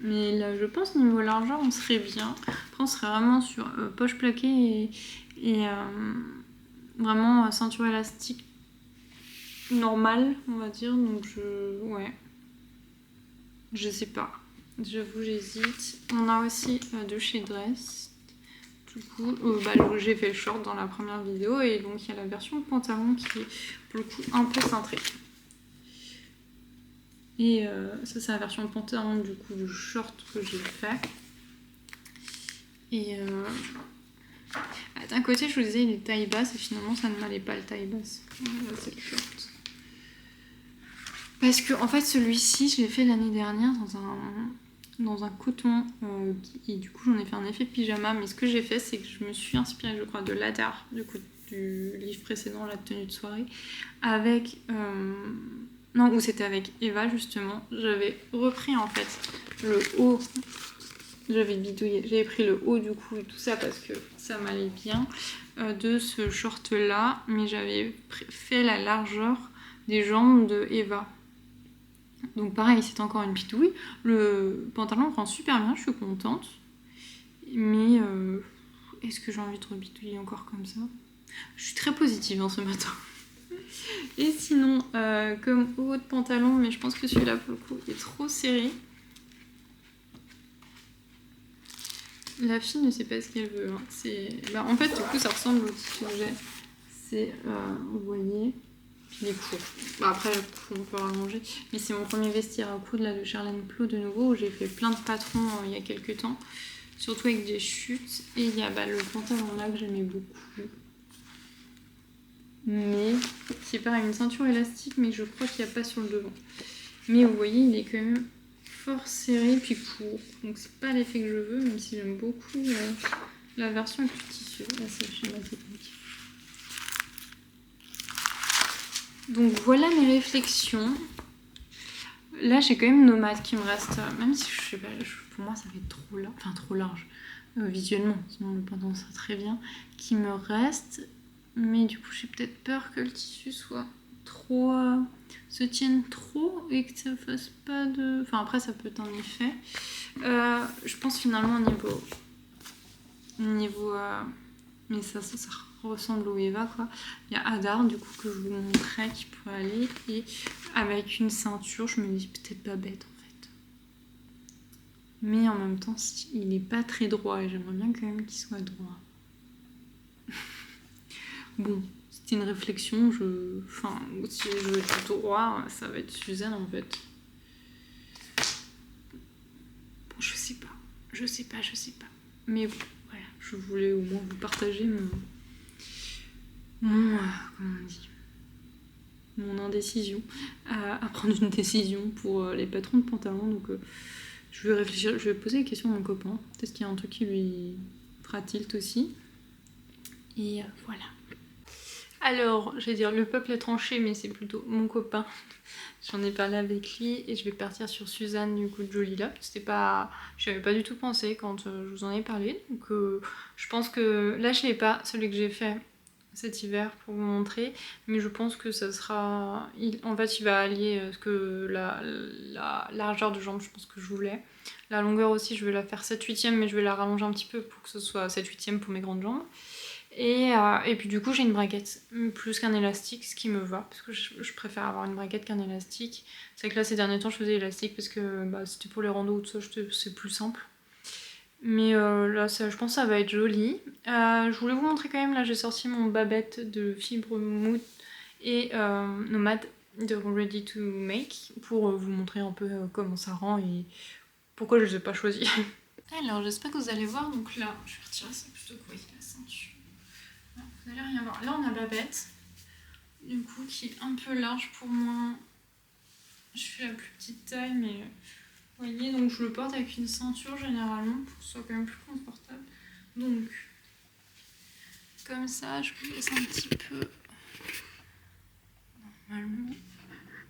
Mais là, je pense niveau largeur, on serait bien. Après, on serait vraiment sur poche plaquée et vraiment ceinture élastique normale, on va dire. Donc, ouais. Je sais pas. J'avoue, j'hésite. On a aussi de chez Dress. Du coup, j'ai fait le short dans la première vidéo. Et donc, il y a la version pantalon qui est, pour le coup, un peu cintrée. Et ça, c'est la version pantalon du coup du short que j'ai fait. Et d'un côté, je vous disais, il est taille basse et finalement, ça ne m'allait pas le taille basse. Voilà, c'est le short. Parce que, en fait, celui-ci, je l'ai fait l'année dernière dans dans un coton et du coup j'en ai fait un effet pyjama, mais ce que j'ai fait c'est que je me suis inspirée je crois de l'Adar du livre précédent, la tenue de soirée, avec non, où c'était avec Eva justement. J'avais repris en fait le haut, j'avais bidouillé, j'avais pris le haut du coup et tout ça parce que ça m'allait bien de ce short là, mais j'avais fait la largeur des jambes de Eva. Donc pareil, c'est encore une bidouille. Le pantalon prend super bien, je suis contente. Mais est-ce que j'ai envie de rebidouiller encore comme ça? Je suis très positive ce matin. Et sinon, comme haut de pantalon, mais je pense que celui-là pour le coup est trop serré. La fille ne sait pas ce qu'elle veut. Hein. En fait, du coup, ça ressemble au tissu que j'ai. C'est, vous voyez, il est court. Après, on peut rallonger. Mais c'est mon premier vestiaire à coudre là, de Charlène Plot de nouveau, où j'ai fait plein de patrons il y a quelques temps. Surtout avec des chutes. Et il y a le pantalon là que j'aimais beaucoup. Mais c'est pareil, une ceinture élastique, mais je crois qu'il n'y a pas sur le devant. Mais vous voyez, il est quand même fort serré puis court. Donc c'est pas l'effet que je veux, même si j'aime beaucoup la version avec le tissu. Là, c'est le schéma technique. Donc voilà mes réflexions. Là, j'ai quand même Nomade qui me reste, même si je sais pas, pour moi ça fait trop large, enfin trop large visuellement, sinon le pantalon sera très bien, qui me reste. Mais du coup, j'ai peut-être peur que le tissu soit trop se tienne trop et que ça fasse pas de... Enfin, après, ça peut être un effet. Je pense finalement niveau mais ça ressemble au Eva, quoi. Il y a Hadar, du coup, que je vous montrais, qui pourrait aller. Et avec une ceinture, je me dis peut-être pas bête, en fait. Mais en même temps, il n'est pas très droit et j'aimerais bien quand même qu'il soit droit. Bon, c'était une réflexion, enfin, si je veux être droit, ça va être Suzanne en fait. Bon, je sais pas. Mais bon, voilà, je voulais au moins vous partager comment on dit, mon indécision à prendre une décision pour les patrons de pantalons. Donc je vais réfléchir, je vais poser des questions à mon copain. Peut-être qu'il y a un truc qui lui fera tilt aussi. Et voilà. Alors, je vais dire le peuple a tranché, mais c'est plutôt mon copain. J'en ai parlé avec lui et je vais partir sur Suzanne du coup de Jolie Love. Je n'avais pas du tout pensé quand je vous en ai parlé. Donc je pense que là je l'ai pas, celui que j'ai fait cet hiver pour vous montrer. Mais je pense que ça sera... En fait il va allier ce que la largeur de jambe, je pense que je voulais. La longueur aussi, je vais la faire 7/8, mais je vais la rallonger un petit peu pour que ce soit 7/8 pour mes grandes jambes. Et puis du coup j'ai une braguette plus qu'un élastique, ce qui me va, parce que je préfère avoir une braguette qu'un élastique. C'est vrai que là ces derniers temps je faisais élastique parce que c'était pour les randos ou tout ça, c'est plus simple. Mais là je pense que ça va être joli. Je voulais vous montrer quand même, là j'ai sorti mon babette de fibre mousse et Nomade de Ready to Make pour vous montrer un peu comment ça rend et pourquoi je les ai pas choisis. Alors j'espère que vous allez voir, donc là je vais retirer ça plutôt que vous voyez la ceinture. Vous allez rien voir. Là on a Babette, du coup qui est un peu large pour moi. Je fais la plus petite taille, mais vous voyez, donc je le porte avec une ceinture généralement pour que ce soit quand même plus confortable. Donc comme ça, je vous laisse un petit peu. Normalement,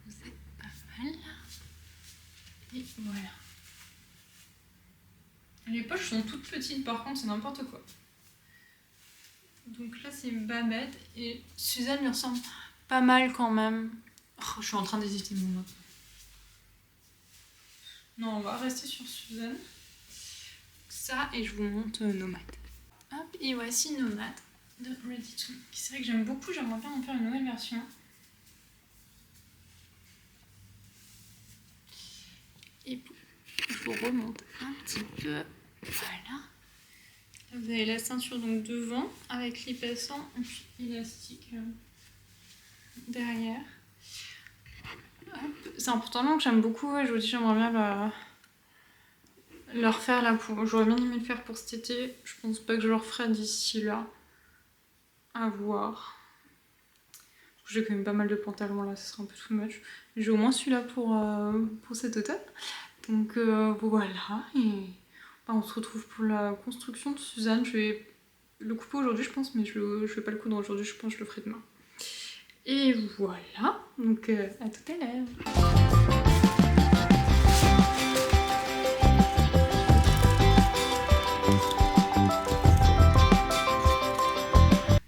c'est pas mal. Et voilà. Les poches sont toutes petites, par contre c'est n'importe quoi. Donc là c'est Babette et Suzanne lui ressemble pas mal quand même. Oh, je suis en train d'hésiter mon mot. Non, on va rester sur Suzanne. Ça et je vous montre Nomade. Hop, et voici Nomade de Ready to Make. C'est vrai que j'aime beaucoup, j'aimerais bien en faire une nouvelle version. Et je vous remonte un petit peu. Voilà. Vous avez la ceinture donc devant avec l'épaissant et puis élastique derrière. C'est un pantalon que j'aime beaucoup, ouais, je vous dis j'aimerais bien le refaire là pour. J'aurais bien aimé le faire pour cet été. Je pense pas que je le referai d'ici là. À voir. J'ai quand même pas mal de pantalons là, ça sera un peu too much. J'ai au moins celui-là pour cet automne. Donc voilà, et on se retrouve pour la construction de Suzanne. Je vais le couper aujourd'hui je pense, mais je vais pas le coudre aujourd'hui, je pense que je le ferai demain. Et voilà, donc à tout à l'heure.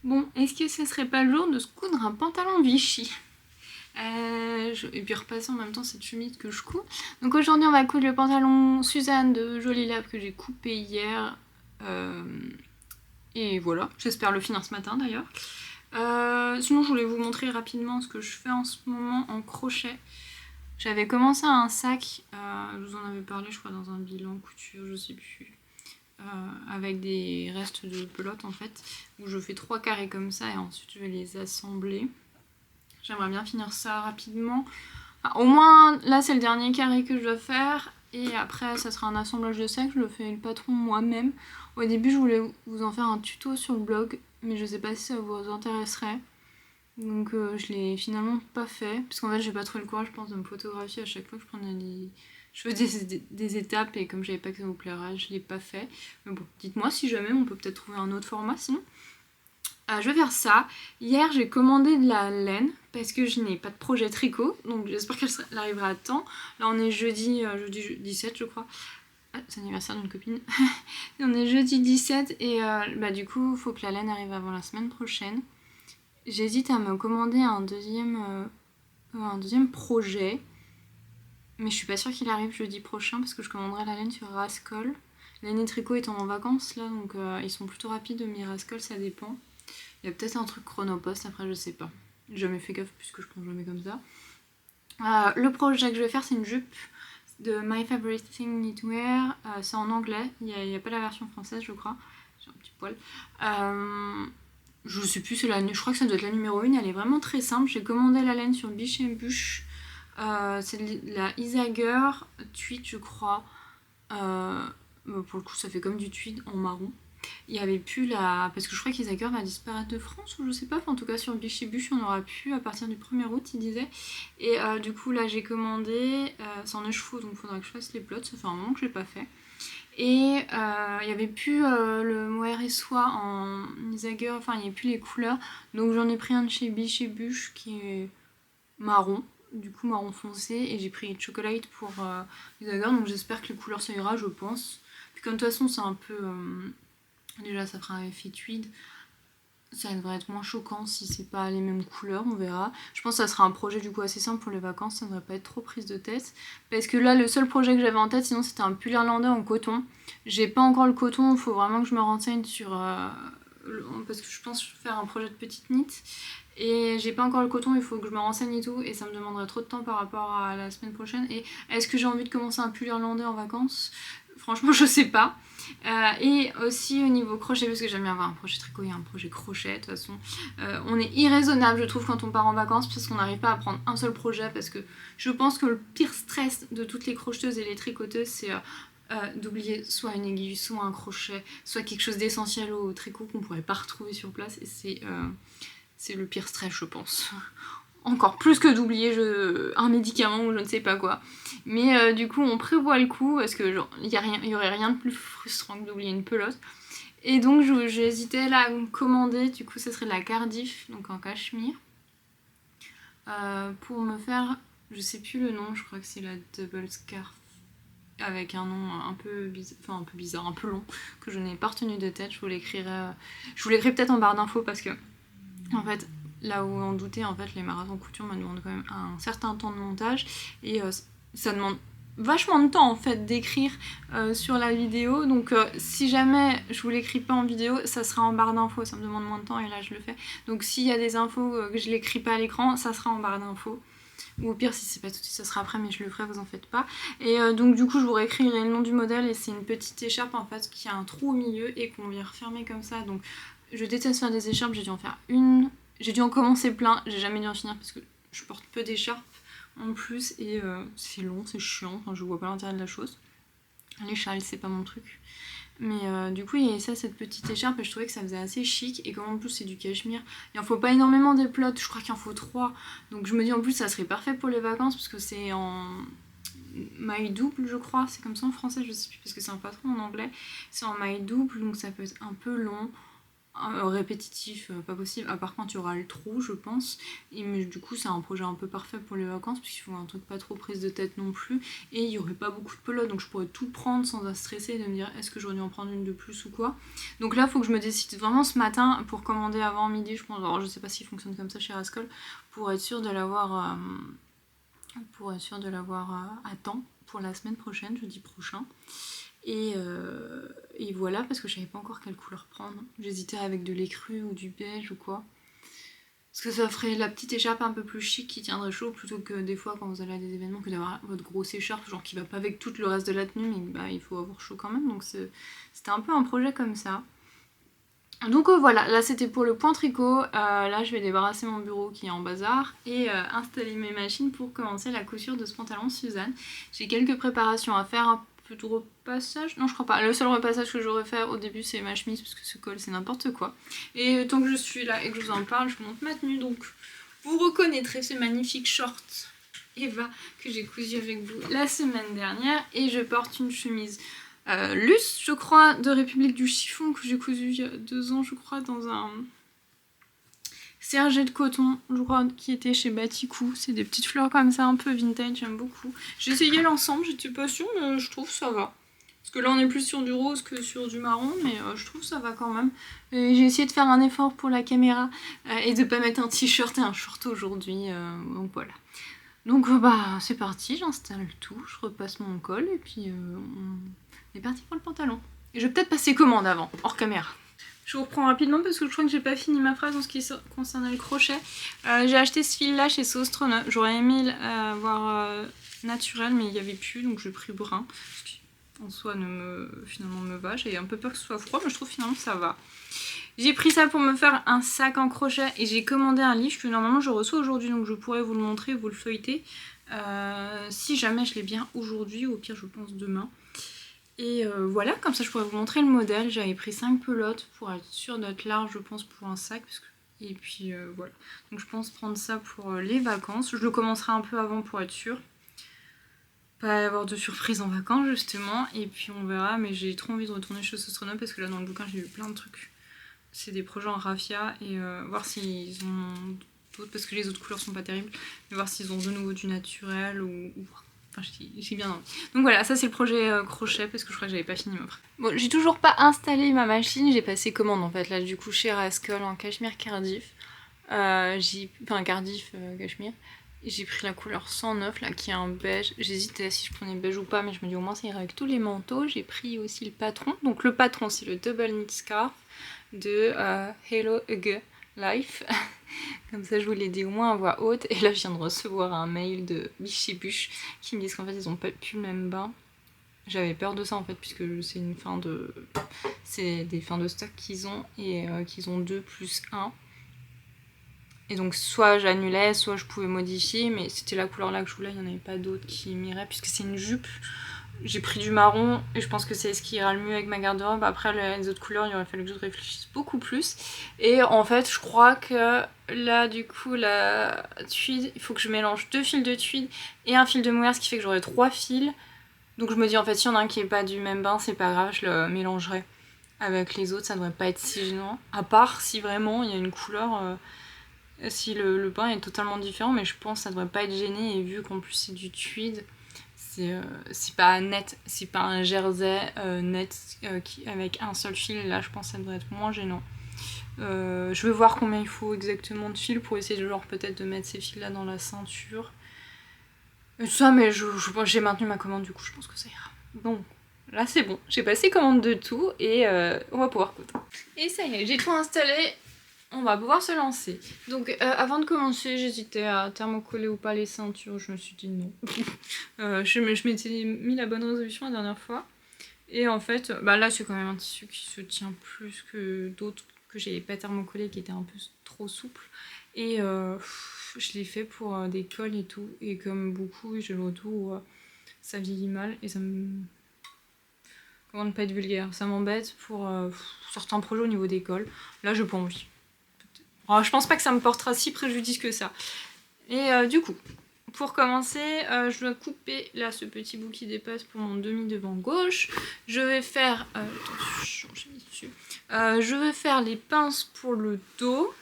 Bon, est-ce que ce serait pas le jour de se coudre un pantalon Vichy et puis repasser en même temps cette chemise que je couds. Donc aujourd'hui on va coudre le pantalon Suzanne de Jolie Lab que j'ai coupé hier. Et voilà, j'espère le finir ce matin d'ailleurs. Sinon je voulais vous montrer rapidement ce que je fais en ce moment en crochet. J'avais commencé un sac, je vous en avais parlé je crois dans un bilan couture, je sais plus. Avec des restes de pelote en fait, où je fais 3 carrés comme ça et ensuite je vais les assembler. J'aimerais bien finir ça rapidement. Enfin, au moins là c'est le dernier carré que je dois faire et après ça sera un assemblage de sac, je le fais le patron moi-même. Au début je voulais vous en faire un tuto sur le blog mais je sais pas si ça vous intéresserait. Donc je l'ai finalement pas fait parce qu'en fait j'ai pas trouvé le courage je pense de me photographier à chaque fois que je prenais je faisais des étapes et comme j'avais pas que ça vous plairait, je l'ai pas fait. Mais bon, dites-moi si jamais on peut peut-être trouver un autre format sinon. Je vais faire ça. Hier j'ai commandé de la laine parce que je n'ai pas de projet tricot, donc j'espère qu'elle arrivera à temps. Là on est jeudi 17 je crois. Ah, c'est l'anniversaire d'une copine. On est jeudi 17 et du coup il faut que la laine arrive avant la semaine prochaine. J'hésite à me commander un deuxième projet. Mais je suis pas sûre qu'il arrive jeudi prochain parce que je commanderai la laine sur Rascol. Laine et tricot étant en vacances là, donc ils sont plutôt rapides, mais Rascol ça dépend. Il y a peut-être un truc Chronopost, après je sais pas. J'ai jamais fait gaffe puisque je prends jamais comme ça. Le projet que je vais faire c'est une jupe de My Favorite Thing Knitwear. C'est en anglais, il n'y a pas la version française je crois. J'ai un petit poil. Je sais plus, je crois que ça doit être la numéro 1, elle est vraiment très simple. J'ai commandé la laine sur Biche & Buche. C'est la Isager tweed je crois. Pour le coup ça fait comme du tweed en marron. Il y avait plus parce que je crois qu'Isager va disparaître de France ou je sais pas, enfin, en tout cas sur Biche & Buche on aura pu à partir du 1er août il disait. Et du coup là j'ai commandé, c'est en chevaux donc il faudra que je fasse les plots, ça fait un moment que je l'ai pas fait. Et il n'y avait plus le mohair et soie en Isager, enfin il n'y avait plus les couleurs, donc j'en ai pris un de chez Biche & Buche qui est marron, du coup marron foncé, et j'ai pris Chocolate pour Isager, donc j'espère que les couleurs ça ira, je pense. Puis comme de toute façon c'est un peu... déjà ça fera un effet tweed, ça devrait être moins choquant si c'est pas les mêmes couleurs, on verra. Je pense que ça sera un projet du coup assez simple pour les vacances, ça ne devrait pas être trop prise de tête. Parce que là le seul projet que j'avais en tête sinon c'était un pull irlandais en coton. J'ai pas encore le coton, il faut vraiment que je me renseigne sur... parce que je pense faire un projet de petite knit. Et j'ai pas encore le coton, il faut que je me renseigne et tout, et ça me demanderait trop de temps par rapport à la semaine prochaine. Et est-ce que j'ai envie de commencer un pull irlandais en vacances ? Franchement je sais pas. Et aussi au niveau crochet, parce que j'aime bien avoir un projet tricot et un projet crochet, de toute façon on est irraisonnable je trouve quand on part en vacances parce qu'on n'arrive pas à prendre un seul projet, parce que je pense que le pire stress de toutes les crocheteuses et les tricoteuses c'est d'oublier soit une aiguille, soit un crochet, soit quelque chose d'essentiel au tricot qu'on pourrait pas retrouver sur place, et c'est le pire stress je pense. Encore plus que d'oublier un médicament ou je ne sais pas quoi. Mais du coup on prévoit le coup parce que genre il y aurait rien de plus frustrant que d'oublier une pelote. Et donc j'hésitais là à me commander, du coup ça serait de la Cardiff, donc en cachemire. Pour me faire, je sais plus le nom, je crois que c'est la Double Scarf. Avec un nom un peu bizarre, un peu long, que je n'ai pas retenu de tête. Je vous l'écrirai peut-être en barre d'infos parce que en fait là où on doutait, en fait les marathons couture me demandent quand même un certain temps de montage et ça demande vachement de temps en fait d'écrire sur la vidéo, donc si jamais je vous l'écris pas en vidéo ça sera en barre d'infos, ça me demande moins de temps et là je le fais, donc s'il y a des infos que je l'écris pas à l'écran ça sera en barre d'infos, ou au pire si c'est pas tout de suite ça sera après, mais je le ferai, vous en faites pas. Et donc du coup je vous réécrirai le nom du modèle, et c'est une petite écharpe en fait qui a un trou au milieu et qu'on vient refermer comme ça. Donc je déteste faire des écharpes, j'ai dû en faire une, j'ai dû en commencer plein, j'ai jamais dû en finir parce que je porte peu d'écharpes en plus et c'est long, c'est chiant, enfin je vois pas l'intérêt de la chose. Les châles c'est pas mon truc. Mais du coup il y avait ça, cette petite écharpe, et je trouvais que ça faisait assez chic, et comme en plus c'est du cachemire, il en faut pas énormément des plots, je crois qu'il en faut 3, donc je me dis en plus ça serait parfait pour les vacances parce que c'est en maille double je crois, c'est comme ça en français, je sais plus parce que c'est un patron en anglais, c'est en maille double donc ça peut être un peu long, répétitif, pas possible, à part quand tu auras le trou je pense, et mais du coup c'est un projet un peu parfait pour les vacances puisqu'il faut un truc pas trop prise de tête non plus, et il y aurait pas beaucoup de pelote donc je pourrais tout prendre sans stresser de me dire est-ce que j'aurais dû en prendre une de plus ou quoi. Donc là faut que je me décide vraiment ce matin pour commander avant midi je pense, alors je sais pas s'il fonctionne comme ça chez Rascol, pour être sûre de l'avoir à temps pour la semaine prochaine, jeudi prochain. Et voilà, parce que je savais pas encore quelle couleur prendre. J'hésitais avec de l'écru ou du beige ou quoi. Parce que ça ferait la petite écharpe un peu plus chic qui tiendrait chaud plutôt que des fois quand vous allez à des événements que d'avoir votre grosse écharpe genre qui va pas avec tout le reste de la tenue mais bah, il faut avoir chaud quand même. Donc c'était un peu un projet comme ça. Donc voilà, là c'était pour le point tricot, là je vais débarrasser mon bureau qui est en bazar et installer mes machines pour commencer la couture de ce pantalon Suzanne. J'ai quelques préparations à faire, un peu de repassage, non je crois pas, le seul repassage que j'aurais fait au début c'est ma chemise parce que ce col c'est n'importe quoi. Et tant que je suis là et que je vous en parle, je vous montre ma tenue, donc vous reconnaîtrez ce magnifique short Eva que j'ai cousu avec vous la semaine dernière et je porte une chemise Luce, je crois, de République du Chiffon que j'ai cousu il y a 2 ans, je crois, dans un serge de coton, je crois, qui était chez Batikou. C'est des petites fleurs comme ça, un peu vintage, j'aime beaucoup. J'ai essayé l'ensemble, j'étais pas sûre, mais je trouve ça va. Parce que là, on est plus sur du rose que sur du marron, mais je trouve ça va quand même. J'ai essayé de faire un effort pour la caméra et de pas mettre un t-shirt et un short aujourd'hui, donc voilà. Donc bah c'est parti, j'installe tout, je repasse mon col et puis on est parti pour le pantalon. Et je vais peut-être passer commande avant, hors caméra. Je vous reprends rapidement parce que je crois que j'ai pas fini ma phrase en ce qui concerne le crochet. J'ai acheté ce fil là chez Sostron, j'aurais aimé avoir naturel mais il n'y avait plus donc j'ai pris brun. Ce qui en soi finalement me va, j'ai un peu peur que ce soit froid mais je trouve finalement que ça va. J'ai pris ça pour me faire un sac en crochet et j'ai commandé un livre que normalement je reçois aujourd'hui donc je pourrais vous le montrer, vous le feuilleter si jamais je l'ai bien aujourd'hui ou au pire je pense demain. Et voilà, comme ça je pourrais vous montrer le modèle. J'avais pris 5 pelotes pour être sûre d'être large je pense pour un sac. Et puis voilà, donc je pense prendre ça pour les vacances. Je le commencerai un peu avant pour être sûre. Pas avoir de surprise en vacances justement. Et puis on verra, mais j'ai trop envie de retourner chez Sostronum parce que là dans le bouquin j'ai vu plein de trucs. C'est des projets en raffia et voir s'ils ont d'autres, parce que les autres couleurs sont pas terribles, mais voir s'ils ont de nouveau du naturel ou enfin j'ai bien envie. Donc voilà, ça c'est le projet crochet parce que je crois que j'avais pas fini ma phrase. Bon, j'ai toujours pas installé ma machine, j'ai passé commande en fait là du coup chez Rascol en cachemire Cardiff. Enfin Cardiff cachemire. J'ai pris la couleur 109 là qui est un beige. J'hésitais si je prenais beige ou pas mais je me dis au moins ça irait avec tous les manteaux. J'ai pris aussi le patron. Donc le patron c'est le double knit scarf de Hello Hugge Life. Comme ça je vous l'ai dit au moins à voix haute. Et là je viens de recevoir un mail de Bichibuche qui me disent qu'en fait ils ont pas plus le même bain. J'avais peur de ça en fait puisque c'est des fins de stock qu'ils ont et qu'ils ont 2 plus 1. Et donc soit j'annulais, soit je pouvais modifier, mais c'était la couleur là que je voulais, il n'y en avait pas d'autres qui m'iraient puisque c'est une jupe. J'ai pris du marron et je pense que c'est ce qui ira le mieux avec ma garde-robe. Après les autres couleurs, il aurait fallu que je réfléchisse beaucoup plus. Et en fait, je crois que là, du coup, la tweed, il faut que je mélange 2 fils de tweed et un fil de mohair, ce qui fait que j'aurai 3 fils. Donc je me dis en fait, s'il y en a un qui n'est pas du même bain, c'est pas grave, je le mélangerai avec les autres, ça devrait pas être si gênant. À part si vraiment il y a une couleur, si le bain est totalement différent, mais je pense que ça devrait pas être gêné. Et vu qu'en plus c'est du tweed, c'est pas net, c'est pas un jersey net avec un seul fil, là je pense que ça devrait être moins gênant. Je vais voir combien il faut exactement de fils pour essayer de genre peut-être de mettre ces fils là dans la ceinture. Et tout ça, mais j'ai maintenu ma commande du coup je pense que ça ira. Donc là c'est bon, j'ai passé commande de tout et on va pouvoir coudre. Et ça y est, j'ai tout installé. On va pouvoir se lancer. Donc avant de commencer, j'hésitais à thermocoller ou pas les ceintures. Je me suis dit non. Je m'étais mis la bonne résolution la dernière fois. Et en fait, bah là c'est quand même un tissu qui se tient plus que d'autres que j'avais pas thermocollé, qui étaient un peu trop souples. Et je l'ai fait pour des cols et tout. Et comme beaucoup, j'ai le retour où ça vieillit mal. Et ça me... Comment ne pas être vulgaire? Ça m'embête pour certains projets au niveau des cols. Là j'ai pas envie. Alors, je pense pas que ça me portera si préjudice que ça. Et du coup, pour commencer, je dois couper là ce petit bout qui dépasse pour mon demi devant gauche. Je vais faire... attention, j'ai mis dessus. Je vais faire les pinces pour le dos.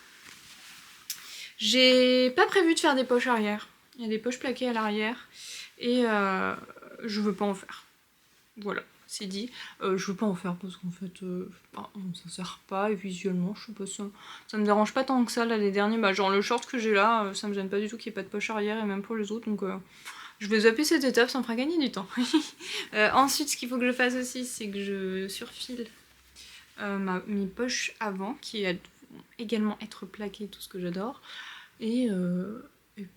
J'ai pas prévu de faire des poches arrière. Il y a des poches plaquées à l'arrière. Et je veux pas en faire. Voilà, c'est dit. Je veux pas en faire parce qu'en fait, ça sert pas. Et visuellement, je sais pas, ça me dérange pas tant que ça. Là, les derniers, genre le short que j'ai là, ça me gêne pas du tout qu'il n'y ait pas de poche arrière. Et même pour les autres, donc je vais zapper cette étape, ça me fera gagner du temps. Ensuite, ce qu'il faut que je fasse aussi, c'est que je surfile mes poches avant, qui vont également être plaquées, tout ce que j'adore. Et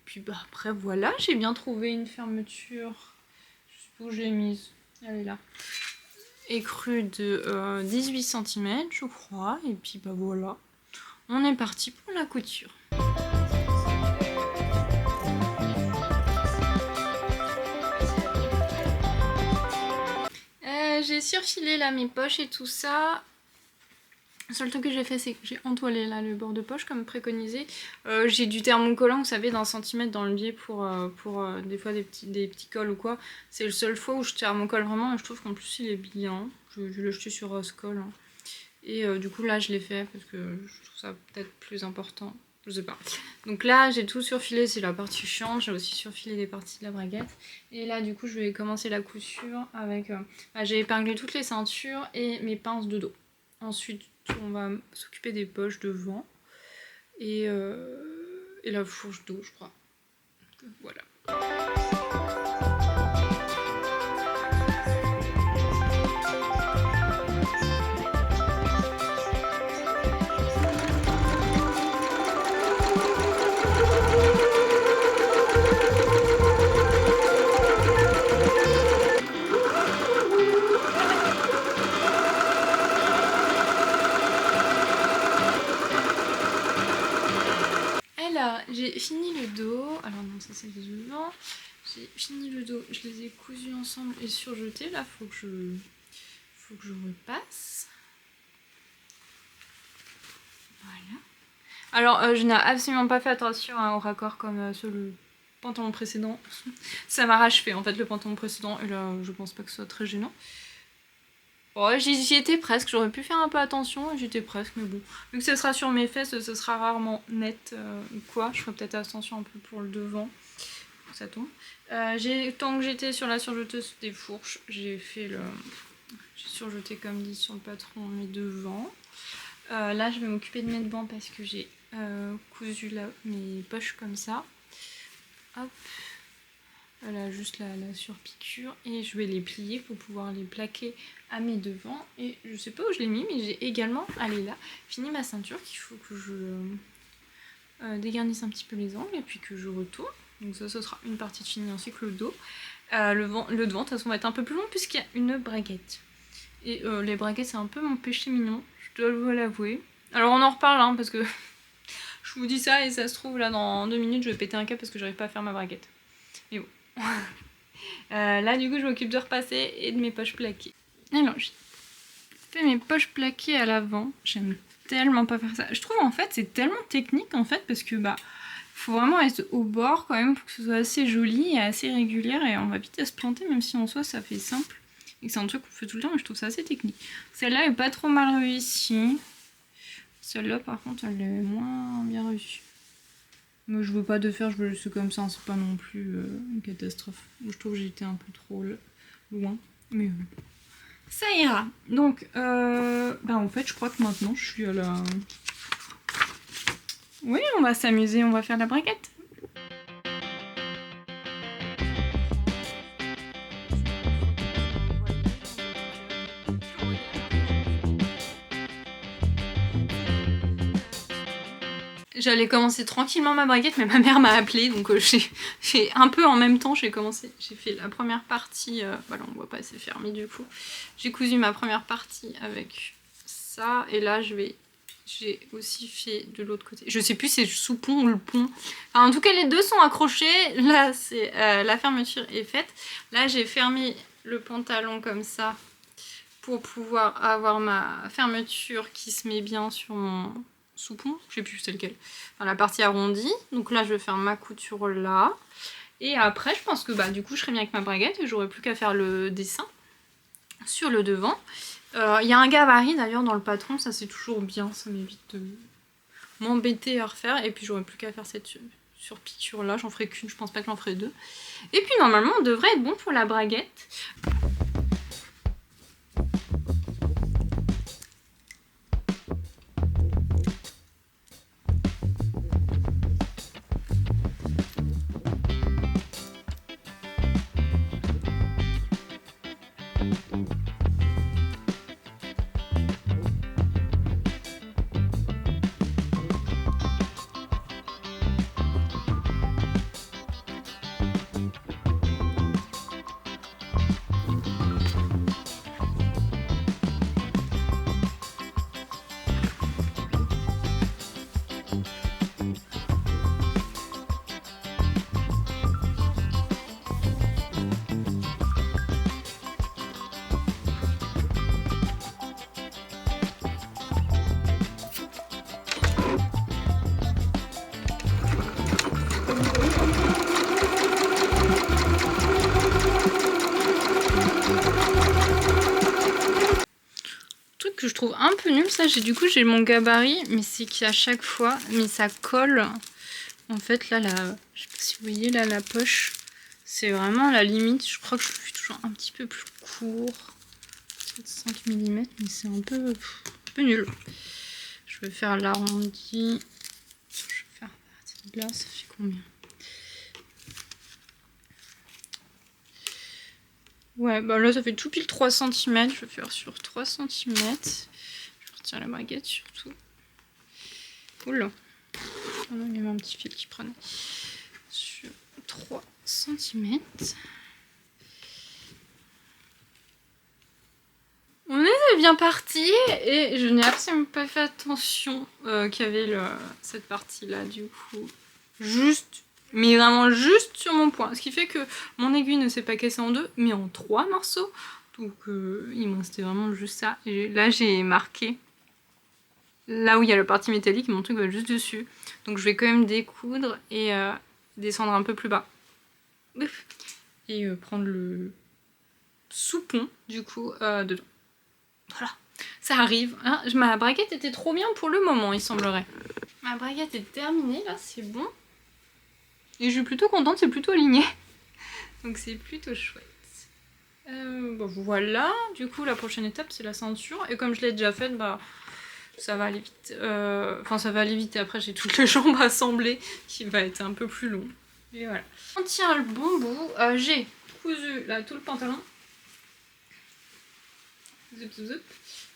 puis après voilà, j'ai bien trouvé une fermeture. Je sais pas où je l'ai mise. Elle est là. Écrue de 18 cm je crois. Et puis voilà. On est parti pour la couture. J'ai surfilé là mes poches et tout ça. Le seul truc que j'ai fait, c'est que j'ai entoilé là le bord de poche comme préconisé. J'ai du thermocollant, vous savez, d'un centimètre dans le biais pour des fois des petits cols ou quoi. C'est le seul fois où je thermocole vraiment et je trouve qu'en plus il est bien. Je vais le jeter sur Roscoll. Hein. Et du coup là je l'ai fait parce que je trouve ça peut-être plus important. Je sais pas. Donc là j'ai tout surfilé, c'est la partie chiante. J'ai aussi surfilé des parties de la braguette. Et là du coup je vais commencer la couture avec... j'ai épinglé toutes les ceintures et mes pinces de dos. Ensuite on va s'occuper des poches devant et la fourche d'eau, je crois. Donc, voilà. J'ai fini le dos, alors non ça c'est le devant, j'ai fini le dos, je les ai cousus ensemble et surjetés, là faut que je repasse. Voilà. Alors je n'ai absolument pas fait attention au raccord comme sur le pantalon précédent, ça m'a rachevé en fait le pantalon précédent et là je pense pas que ce soit très gênant. Ouais, j'y étais presque, j'aurais pu faire un peu attention, j'étais presque, mais bon. Vu que ce sera sur mes fesses, ce sera rarement net ou quoi. Je ferai peut-être attention un peu pour le devant, ça tombe. Tant que j'étais sur la surjeteuse des fourches, j'ai surjeté comme dit sur le patron mes devants. Là, je vais m'occuper de mes devants parce que j'ai cousu mes poches comme ça. Hop. Voilà, juste la surpiqûre et je vais les plier pour pouvoir les plaquer à mes devants. Et je sais pas où je l'ai mis, mais j'ai également, allez là, fini ma ceinture qu'il faut que je dégarnisse un petit peu les angles et puis que je retourne. Donc ça, ce sera une partie de finie ainsi que le dos. Le devant, de toute façon, va être un peu plus long puisqu'il y a une braguette. Et les braguettes, c'est un peu mon péché mignon, je dois vous l'avouer. Alors on en reparle, hein, parce que je vous dis ça et ça se trouve, là, dans 2 minutes, je vais péter un câble parce que j'arrive pas à faire ma braguette. Mais bon. Là du coup je m'occupe de repasser et de mes poches plaquées. Alors j'ai fait mes poches plaquées à l'avant. J'aime tellement pas faire ça. Je trouve en fait c'est tellement technique en fait parce que faut vraiment être au bord quand même pour que ce soit assez joli et assez régulière et on va vite se planter même si en soi ça fait simple. Et c'est un truc qu'on fait tout le temps mais je trouve ça assez technique. Celle-là est pas trop mal réussie. Celle-là par contre elle est moins bien réussie. Moi je veux pas de faire, je veux juste comme ça, c'est pas non plus une catastrophe. Je trouve que j'ai été un peu trop loin, mais ça ira. Donc, en fait je crois que maintenant je suis à la... Oui, on va s'amuser, on va faire la braguette. J'allais commencer tranquillement ma braguette, mais ma mère m'a appelée, donc j'ai un peu en même temps, j'ai fait la première partie, voilà on voit pas, c'est fermé du coup. J'ai cousu ma première partie avec ça, et là j'ai aussi fait de l'autre côté. Je sais plus si c'est sous pont ou le pont. Enfin, en tout cas les deux sont accrochés, là c'est la fermeture est faite. Là j'ai fermé le pantalon comme ça pour pouvoir avoir ma fermeture qui se met bien sur mon... sous-pont, je sais plus c'est lequel, enfin, la partie arrondie. Donc là je vais faire ma couture là Et après, je pense que bah, du coup, je serais bien avec ma braguette et j'aurais plus qu'à faire le dessin sur le devant. Il y a un gabarit d'ailleurs dans le patron, ça c'est toujours bien, ça m'évite de m'embêter à refaire. Et puis j'aurais plus qu'à faire cette surpiqûre là, j'en ferai qu'une, je pense pas que j'en ferai 2. Et puis normalement, on devrait être bon pour la braguette. Que je trouve un peu nul, ça du coup j'ai mon gabarit, mais c'est qu'à chaque fois, mais ça colle. En fait là, je sais pas si vous voyez là la poche, c'est vraiment la limite. Je crois que je suis toujours un petit peu plus court, 5 mm, mais c'est un peu nul. Je vais faire l'arrondi. Je vais faire à partir de là, ça fait combien? Ouais, bah là ça fait tout pile 3 cm, je vais faire sur 3 cm. Je vais retirer la baguette surtout. Oula. Oh non, il y avait un petit fil qui prenait. Sur 3 cm. On était bien parti et je n'ai absolument pas fait attention qu'il y avait cette partie là du coup. Juste, mais vraiment juste sur mon poing. Ce qui fait que mon aiguille ne s'est pas cassée en 2, mais en 3 morceaux. Donc il me restait vraiment juste ça. Et là j'ai marqué, là où il y a la partie métallique, mon truc va juste dessus. Donc je vais quand même découdre et descendre un peu plus bas. Et prendre le soupon du coup dedans. Voilà, ça arrive. Hein, ma braguette était trop bien pour le moment, il semblerait. Ma braguette est terminée, là, c'est bon. Et je suis plutôt contente, c'est plutôt aligné. Donc c'est plutôt chouette. Bon, voilà, du coup, la prochaine étape, c'est la ceinture. Et comme je l'ai déjà faite, bah, ça va aller vite. Enfin, ça va aller vite. Et après, j'ai toutes les jambes assemblées, qui va être un peu plus long. Et voilà. On tient le bon bout. J'ai cousu, là, tout le pantalon. Zoup, zoup, zoup.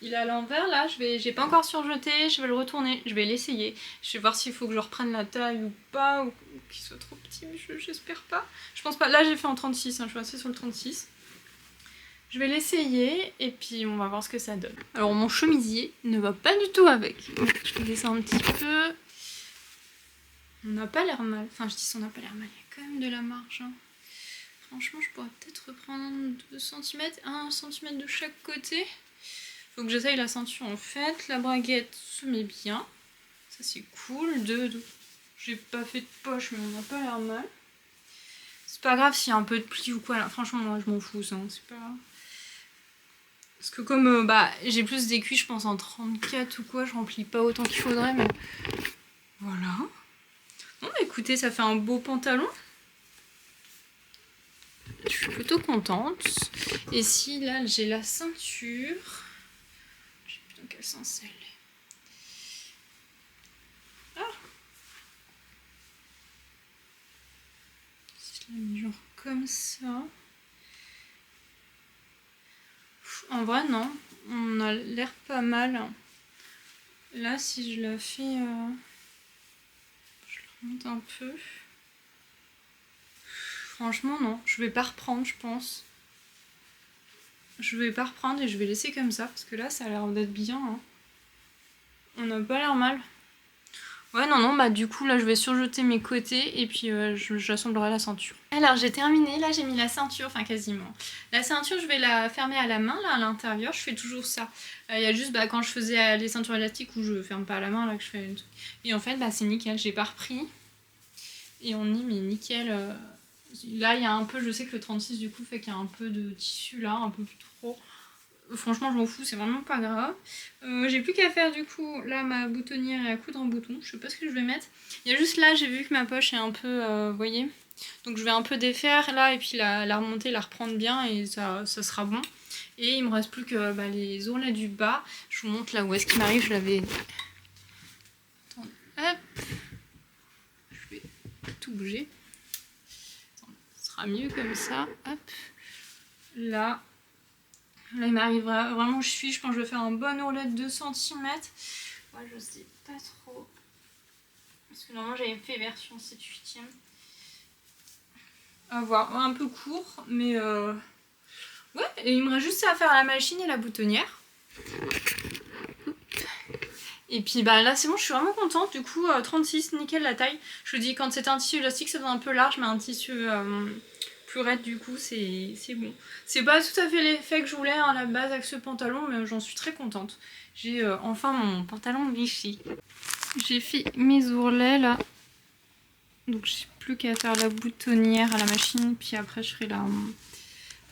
Il est à l'envers là, j'ai pas encore surjeté, je vais le retourner, je vais l'essayer. Je vais voir s'il faut que je reprenne la taille ou pas, ou qu'il soit trop petit, mais j'espère pas. Je pense pas, là j'ai fait en 36, hein, je suis restée sur le 36. Je vais l'essayer et puis on va voir ce que ça donne. Alors mon chemisier ne va pas du tout avec. Je vais descendre un petit peu. On n'a pas l'air mal, enfin je dis on n'a pas l'air mal, il y a quand même de la marge. Hein. Franchement je pourrais peut-être reprendre 2 cm, 1 cm de chaque côté. Faut que j'essaye la ceinture en fait. La braguette se met bien. Ça c'est cool. J'ai pas fait de poche mais on n'a pas l'air mal. C'est pas grave s'il y a un peu de pli ou quoi. Là. Franchement moi je m'en fous ça. C'est pas grave. Parce que comme bah, j'ai plus d'aiguilles je pense en 34 ou quoi. Je remplis pas autant qu'il faudrait mais voilà. Bon bah écoutez ça fait un beau pantalon. Je suis plutôt contente. Et si là j'ai la ceinture... Dans quel sens elle est? Ah! Si je la mets genre comme ça. En vrai, non. On a l'air pas mal. Là, si je la fais... je la remonte un peu. Franchement, non. Je vais pas reprendre, je pense. Je vais pas reprendre et je vais laisser comme ça. Parce que là, ça a l'air d'être bien. Hein. On n'a pas l'air mal. Ouais, non, bah du coup, là, je vais surjeter mes côtés et puis j'assemblerai la ceinture. Alors, j'ai terminé. Là, j'ai mis la ceinture, enfin quasiment. La ceinture, je vais la fermer à la main, là, à l'intérieur. Je fais toujours ça. Il y a juste, bah, quand je faisais les ceintures élastiques où je ferme pas à la main, là, que je fais un truc. Et en fait, bah, c'est nickel. J'ai pas repris. Et on y met nickel Là, il y a un peu, je sais que le 36 du coup fait qu'il y a un peu de tissu là, un peu plus trop. Franchement, je m'en fous, c'est vraiment pas grave. J'ai plus qu'à faire du coup, là, ma boutonnière et à coudre un bouton. Je sais pas ce que je vais mettre. Il y a juste là, j'ai vu que ma poche est un peu, vous voyez. Donc je vais un peu défaire là et puis la remonter, la reprendre bien et ça sera bon. Et il me reste plus que les ourlets du bas. Je vous montre là où est-ce qu'il m'arrive, je l'avais... Attendez, hop. Je vais tout bouger. Attendez, ce sera mieux comme ça. Hop. Là, il m'arrive vraiment où je suis. Je pense que je vais faire un bon ourlet de 2 cm. Ouais, je sais pas trop. Parce que normalement j'avais fait version 7/8. À voir, un peu court, mais ouais, et il me reste juste ça à faire à la machine et la boutonnière. Et puis bah là c'est bon, je suis vraiment contente. Du coup 36, nickel la taille. Je vous dis, quand c'est un tissu élastique ça donne un peu large, mais un tissu plus raide du coup c'est bon. C'est pas tout à fait l'effet que je voulais à la base avec ce pantalon, mais j'en suis très contente. J'ai enfin mon pantalon Vichy. J'ai fait mes ourlets là. Donc j'ai plus qu'à faire la boutonnière à la machine, puis après je ferai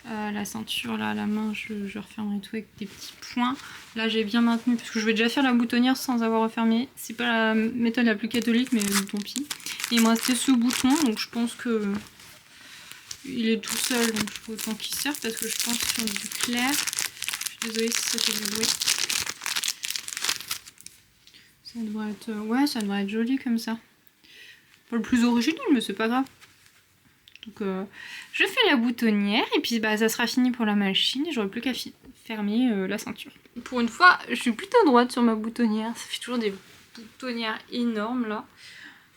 la ceinture là à la main, je refermerai tout avec des petits points. Là j'ai bien maintenu parce que je vais déjà faire la boutonnière sans avoir refermé. C'est pas la méthode la plus catholique, mais tant pis. Et il me restait ce bouton, donc je pense que il est tout seul, donc je peux autant qu'il serve parce que je pense sur du clair. Je suis désolée si ça fait du bruit. Ça devrait être, ouais, ça devrait être joli comme ça. Pas le plus original, mais c'est pas grave. Donc je fais la boutonnière et puis bah ça sera fini pour la machine et j'aurai plus qu'à fermer la ceinture. Pour une fois, je suis plutôt droite sur ma boutonnière. Ça fait toujours des boutonnières énormes là.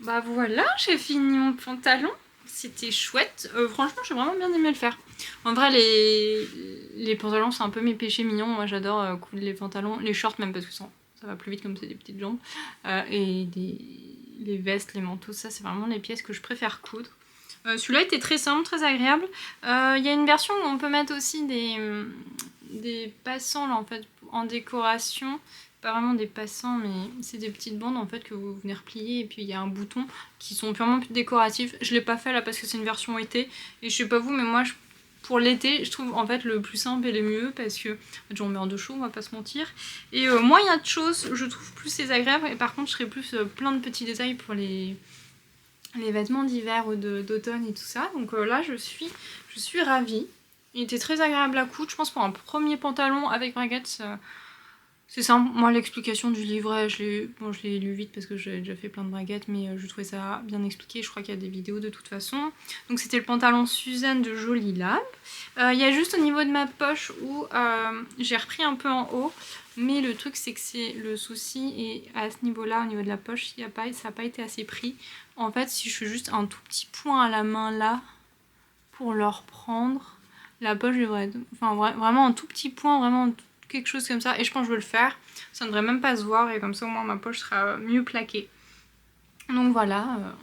Bah voilà, j'ai fini mon pantalon. C'était chouette. Franchement, j'ai vraiment bien aimé le faire. En vrai, les pantalons, c'est un peu mes péchés mignons. Moi, j'adore coudre les pantalons, les shorts même parce que ça va plus vite comme c'est des petites jambes. Et les vestes, les manteaux, ça c'est vraiment les pièces que je préfère coudre. Celui-là était très simple, très agréable. Il y a une version où on peut mettre aussi des passants là en fait en décoration. Pas vraiment des passants, mais c'est des petites bandes en fait que vous venez replier et puis il y a un bouton qui sont purement décoratifs. Je l'ai pas fait là parce que c'est une version été et je sais pas vous, mais moi pour l'été je trouve en fait le plus simple et le mieux parce que j'en meurs de chaud, on va pas se mentir. Et moins il y a de choses, je trouve plus c'est agréable et par contre je serais plus plein de petits détails pour les vêtements d'hiver ou d'automne et tout ça. Donc là je suis ravie. Il était très agréable à coudre, je pense pour un premier pantalon avec braguettes. C'est simple, moi l'explication du livret, je l'ai lu vite parce que j'ai déjà fait plein de braguettes, mais je trouvais ça bien expliqué, je crois qu'il y a des vidéos de toute façon. Donc c'était le pantalon Suzanne de Jolie Lab. Il y a juste au niveau de ma poche où j'ai repris un peu en haut, mais le truc c'est que c'est le souci, et à ce niveau-là, au niveau de la poche, ça n'a pas été assez pris. En fait, si je fais juste un tout petit point à la main là, pour le reprendre, la poche devrait être, enfin vraiment un tout petit point, vraiment quelque chose comme ça, et je pense que je vais le faire, ça ne devrait même pas se voir et comme ça au moins ma poche sera mieux plaquée. Donc voilà,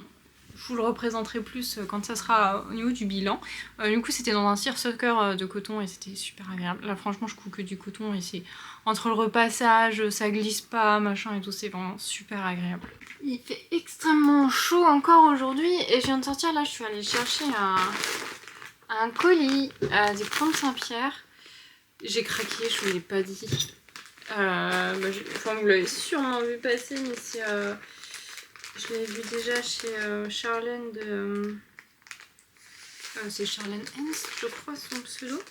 je vous le représenterai plus quand ça sera au niveau du bilan. Du coup c'était dans un seersucker de coton et c'était super agréable. Là franchement je couds que du coton et c'est entre le repassage, ça glisse pas, machin et tout, c'est vraiment super agréable. Il fait extrêmement chaud encore aujourd'hui et je viens de sortir là, je suis allée chercher un colis des Coupons de Saint-Pierre. J'ai craqué, je vous l'ai pas dit. Enfin, vous l'avez sûrement vu passer, mais c'est, je l'ai vu déjà chez Charlène de... c'est Charlène Hens, je crois, son pseudo.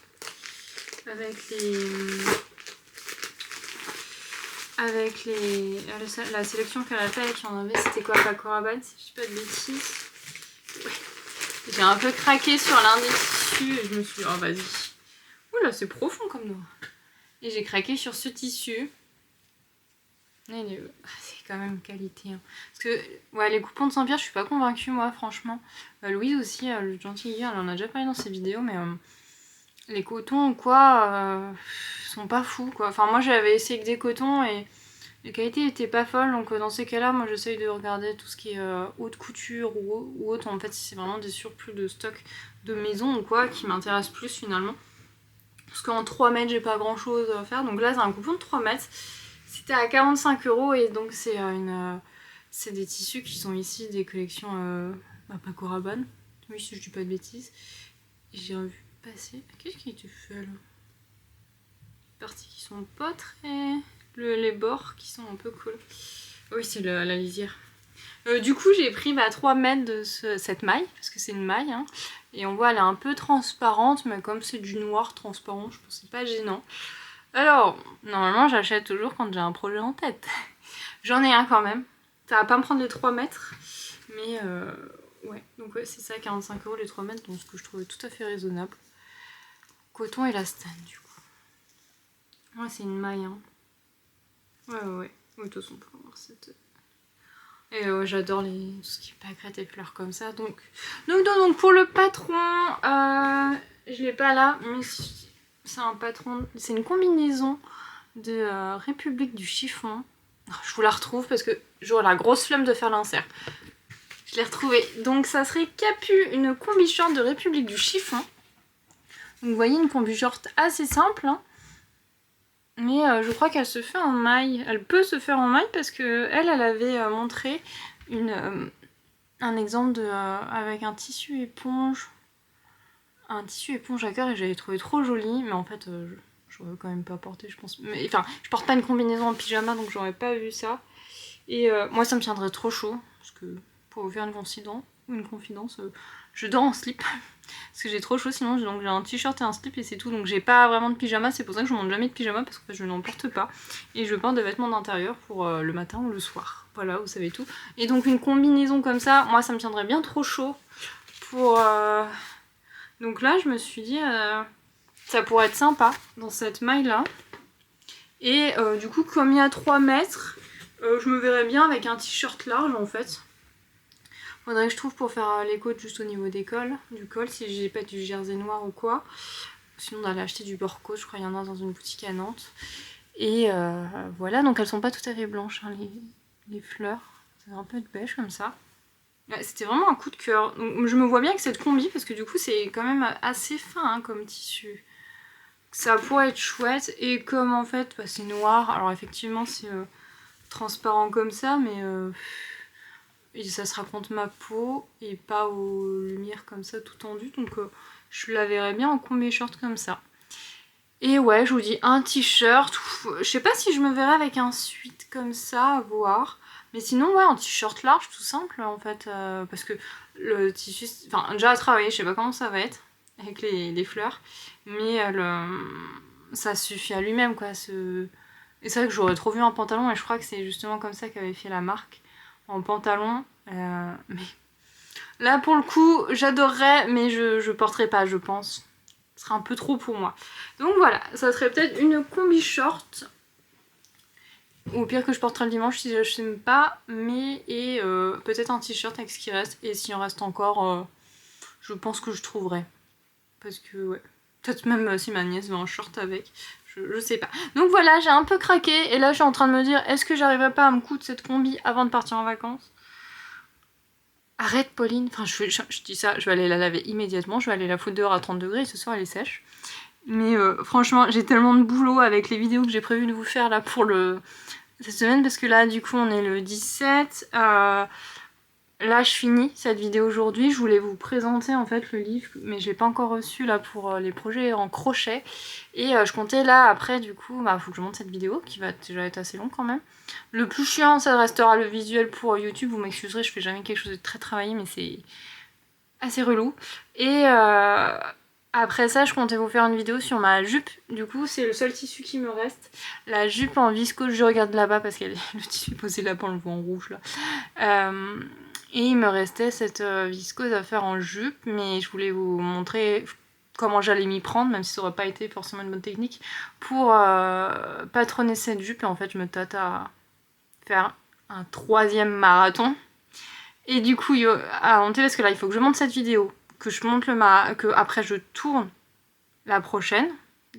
Avec la sélection qu'elle a fait qui en avait, c'était quoi, Paco Rabanne, si je dis pas de bêtises. Ouais. J'ai un peu craqué sur l'un des tissus et je me suis dit, oh vas-y. Oula, c'est profond comme noir. Et j'ai craqué sur ce tissu. C'est quand même qualité. Hein. Parce que ouais, les coupons de Saint-Pierre, je suis pas convaincue moi, franchement. Louise aussi, le gentil, elle en a déjà parlé dans ses vidéos, mais les cotons ou quoi, sont pas fous quoi. Enfin, moi j'avais essayé que des cotons et les qualités étaient pas folles. Donc dans ces cas-là, moi j'essaye de regarder tout ce qui est haute couture ou autre. En fait, c'est vraiment des surplus de stock de maison ou quoi qui m'intéressent plus finalement. Parce qu'en 3 mètres, j'ai pas grand chose à faire. Donc là, c'est un coupon de 3 mètres. C'était à 45 € et donc c'est des tissus qui sont ici des collections Paco Rabanne. Oui, si je dis pas de bêtises. J'ai vu passer. Qu'est-ce qui a été fait là? Les parties qui sont pas très. Les bords qui sont un peu cool. Oui, c'est la lisière. Du coup, j'ai pris 3 mètres de cette maille, parce que c'est une maille, hein, et on voit elle est un peu transparente, mais comme c'est du noir transparent, je pense que c'est pas gênant. Alors, normalement j'achète toujours quand j'ai un projet en tête. J'en ai un quand même. Ça va pas me prendre les 3 mètres, mais ouais. Donc ouais, c'est ça, 45 € les 3 mètres, donc ce que je trouvais tout à fait raisonnable. Coton et élastane du coup. Ouais, c'est une maille, hein. Ouais. Oui, de toute façon, pour voir cette... Et j'adore tout ce qui est pâquerettes et fleurs comme ça. Donc pour le patron, je l'ai pas là, mais c'est un patron, c'est une combinaison de République du chiffon. Je vous la retrouve parce que j'aurais la grosse flemme de faire l'insert. Je l'ai retrouvée. Donc ça serait Capu, une combi short de République du chiffon. Donc vous voyez, une combi short assez simple, hein. Mais je crois qu'elle se fait en maille. Elle peut se faire en maille parce que elle avait montré un exemple avec un tissu éponge. Un tissu éponge à cœur et j'avais trouvé trop joli. Mais en fait, j'aurais quand même pas porté, je pense. Mais, enfin, je porte pas une combinaison en pyjama donc j'aurais pas vu ça. Et moi, ça me tiendrait trop chaud. Parce que pour vous faire une confidence, je dors en slip. Parce que j'ai trop chaud sinon, donc j'ai un t-shirt et un slip et c'est tout. Donc j'ai pas vraiment de pyjama, c'est pour ça que je monte jamais de pyjama parce que je n'en porte pas. Et je porte des vêtements d'intérieur pour le matin ou le soir. Voilà, vous savez tout. Et donc une combinaison comme ça, moi ça me tiendrait bien trop chaud pour... Donc là je me suis dit, ça pourrait être sympa dans cette maille là. Et du coup comme il y a 3 mètres, je me verrais bien avec un t-shirt large en fait. Faudrait que je trouve pour faire les côtes juste au niveau du col, si j'ai pas du jersey noir ou quoi. Sinon d'aller acheter du bord côte, je crois qu'il y en a dans une boutique à Nantes. Et voilà, donc elles sont pas tout à fait blanches, hein, les fleurs. C'est un peu de beige comme ça. Ouais, c'était vraiment un coup de cœur. Donc je me vois bien avec cette combi parce que du coup c'est quand même assez fin hein, comme tissu. Ça pourrait être chouette et comme en fait c'est noir, alors effectivement c'est transparent comme ça mais... Et ça se raconte ma peau et pas aux lumières comme ça tout tendu. Donc je la verrais bien en combi short comme ça. Et ouais, je vous dis un t-shirt. Je sais pas si je me verrais avec un sweat comme ça à voir. Mais sinon ouais, un t-shirt large tout simple en fait. Parce que le tissu... Enfin déjà à travailler, je sais pas comment ça va être avec les fleurs. Mais ça suffit à lui-même quoi. Et c'est vrai que j'aurais trop vu un pantalon et je crois que c'est justement comme ça qu'avait fait la marque. En pantalon, mais là pour le coup j'adorerais mais je porterai pas je pense, ce serait un peu trop pour moi. Donc voilà, ça serait peut-être une combi short, ou au pire que je porterai le dimanche si je n'aime pas, mais et peut-être un t-shirt avec ce qui reste, et s'il en reste encore, je pense que je trouverai, parce que ouais, peut-être même si ma nièce veut un short avec. Je sais pas. Donc voilà, j'ai un peu craqué et là je suis en train de me dire est-ce que j'arriverai pas à me coudre cette combi avant de partir en vacances? Arrête Pauline, enfin je dis ça, je vais aller la laver immédiatement, je vais aller la foutre dehors à 30 degrés et ce soir elle est sèche. Mais franchement j'ai tellement de boulot avec les vidéos que j'ai prévu de vous faire là pour cette semaine parce que là du coup on est le 17. Là je finis cette vidéo aujourd'hui, je voulais vous présenter en fait le livre mais je l'ai pas encore reçu là pour les projets en crochet et je comptais là après du coup faut que je monte cette vidéo qui va déjà être assez long quand même. Le plus chiant ça restera le visuel pour YouTube, vous m'excuserez je fais jamais quelque chose de très travaillé mais c'est assez relou. Et après ça je comptais vous faire une vidéo sur ma jupe, du coup c'est le seul tissu qui me reste. La jupe en viscose, je regarde là-bas parce que le tissu est posé là-bas, on le voit en rouge là. Et il me restait cette viscose à faire en jupe, mais je voulais vous montrer comment j'allais m'y prendre, même si ça n'aurait pas été forcément une bonne technique, pour patronner cette jupe. Et en fait, je me tâte à faire un 3e marathon. Et du coup, à monter, parce que là, il faut que je monte cette vidéo, que je monte que après je tourne la prochaine,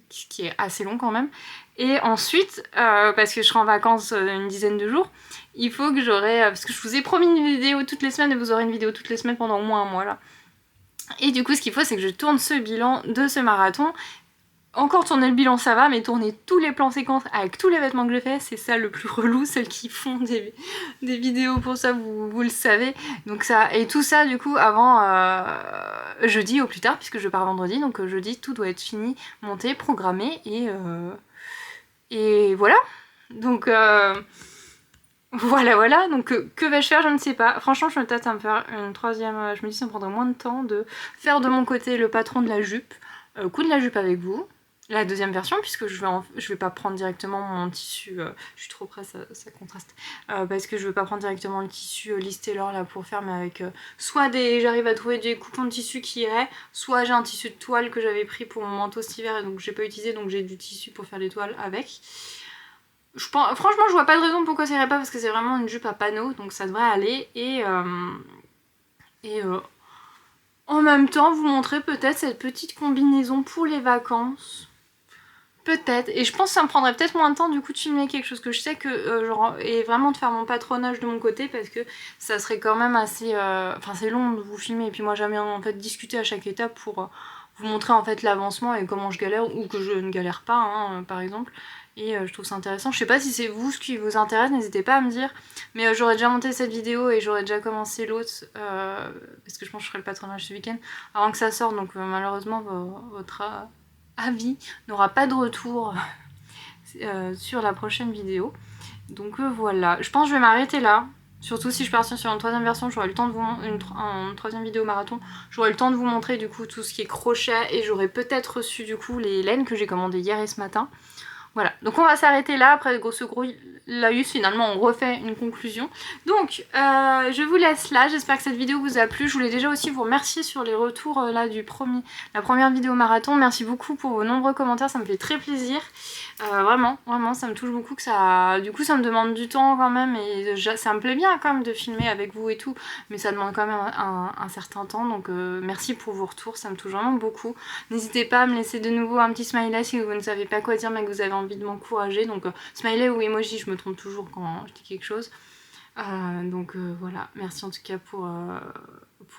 qui est assez long quand même. Et ensuite, parce que je serai en vacances une dizaine de jours, il faut que parce que je vous ai promis une vidéo toutes les semaines et vous aurez une vidéo toutes les semaines pendant au moins un mois là. Et du coup ce qu'il faut c'est que je tourne ce bilan de ce marathon encore tourner le bilan ça va, mais tourner tous les plans séquences avec tous les vêtements que j'ai fait, c'est ça le plus relou. Celles qui font des vidéos pour ça, vous le savez. Donc ça, et tout ça du coup avant jeudi au plus tard, puisque je pars vendredi, donc jeudi tout doit être fini, monté, programmé, et voilà. Donc voilà, donc que vais-je faire, je ne sais pas. Franchement je me tâte un peu une troisième, je me dis ça me prendrait moins de temps de faire de mon côté le patron de la jupe, coudre la jupe avec vous, la deuxième version, puisque je vais pas prendre directement mon tissu, je suis trop près, ça contraste, parce que je vais pas prendre directement le tissu Liz Taylor là pour faire, mais avec soit j'arrive à trouver des coupons de tissu qui iraient, soit j'ai un tissu de toile que j'avais pris pour mon manteau cet hiver et donc j'ai pas utilisé, donc j'ai du tissu pour faire les toiles avec. Franchement je vois pas de raison pourquoi ça irait pas, parce que c'est vraiment une jupe à panneaux, donc ça devrait aller, et en même temps vous montrer peut-être cette petite combinaison pour les vacances. Peut-être, et je pense que ça me prendrait peut-être moins de temps du coup de filmer quelque chose que je sais que et vraiment de faire mon patronage de mon côté, parce que ça serait quand même assez, enfin c'est long de vous filmer, et puis moi j'aime bien en fait discuter à chaque étape pour vous montrer en fait l'avancement et comment je galère ou que je ne galère pas, hein, par exemple, et je trouve ça intéressant. Je sais pas si c'est vous ce qui vous intéresse, n'hésitez pas à me dire, mais j'aurais déjà monté cette vidéo et j'aurais déjà commencé l'autre, parce que je pense que je ferai le patronage ce week-end avant que ça sorte, donc malheureusement votre avis n'aura pas de retour sur la prochaine vidéo. Donc voilà, je pense que je vais m'arrêter là. Surtout si je partais sur une troisième version, j'aurai le temps de vous une troisième vidéo marathon, j'aurai le temps de vous montrer du coup tout ce qui est crochet, et j'aurai peut-être reçu du coup les laines que j'ai commandées hier et ce matin. Voilà, donc on va s'arrêter là, après ce gros laïus, finalement on refait une conclusion. Donc je vous laisse là, j'espère que cette vidéo vous a plu. Je voulais déjà aussi vous remercier sur les retours là la première vidéo marathon. Merci beaucoup pour vos nombreux commentaires, ça me fait très plaisir. Vraiment, ça me touche beaucoup que ça... Du coup ça me demande du temps quand même, et ça me plaît bien quand même de filmer avec vous et tout, mais ça demande quand même un certain temps, donc merci pour vos retours, ça me touche vraiment beaucoup. N'hésitez pas à me laisser de nouveau un petit smiley si vous ne savez pas quoi dire mais que vous avez envie de m'encourager, donc smiley ou emoji, je me trompe toujours quand je dis quelque chose. Donc voilà, merci en tout cas pour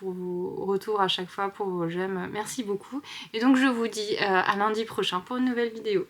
vos retours à chaque fois, pour vos j'aime, merci beaucoup, et donc je vous dis à lundi prochain pour une nouvelle vidéo.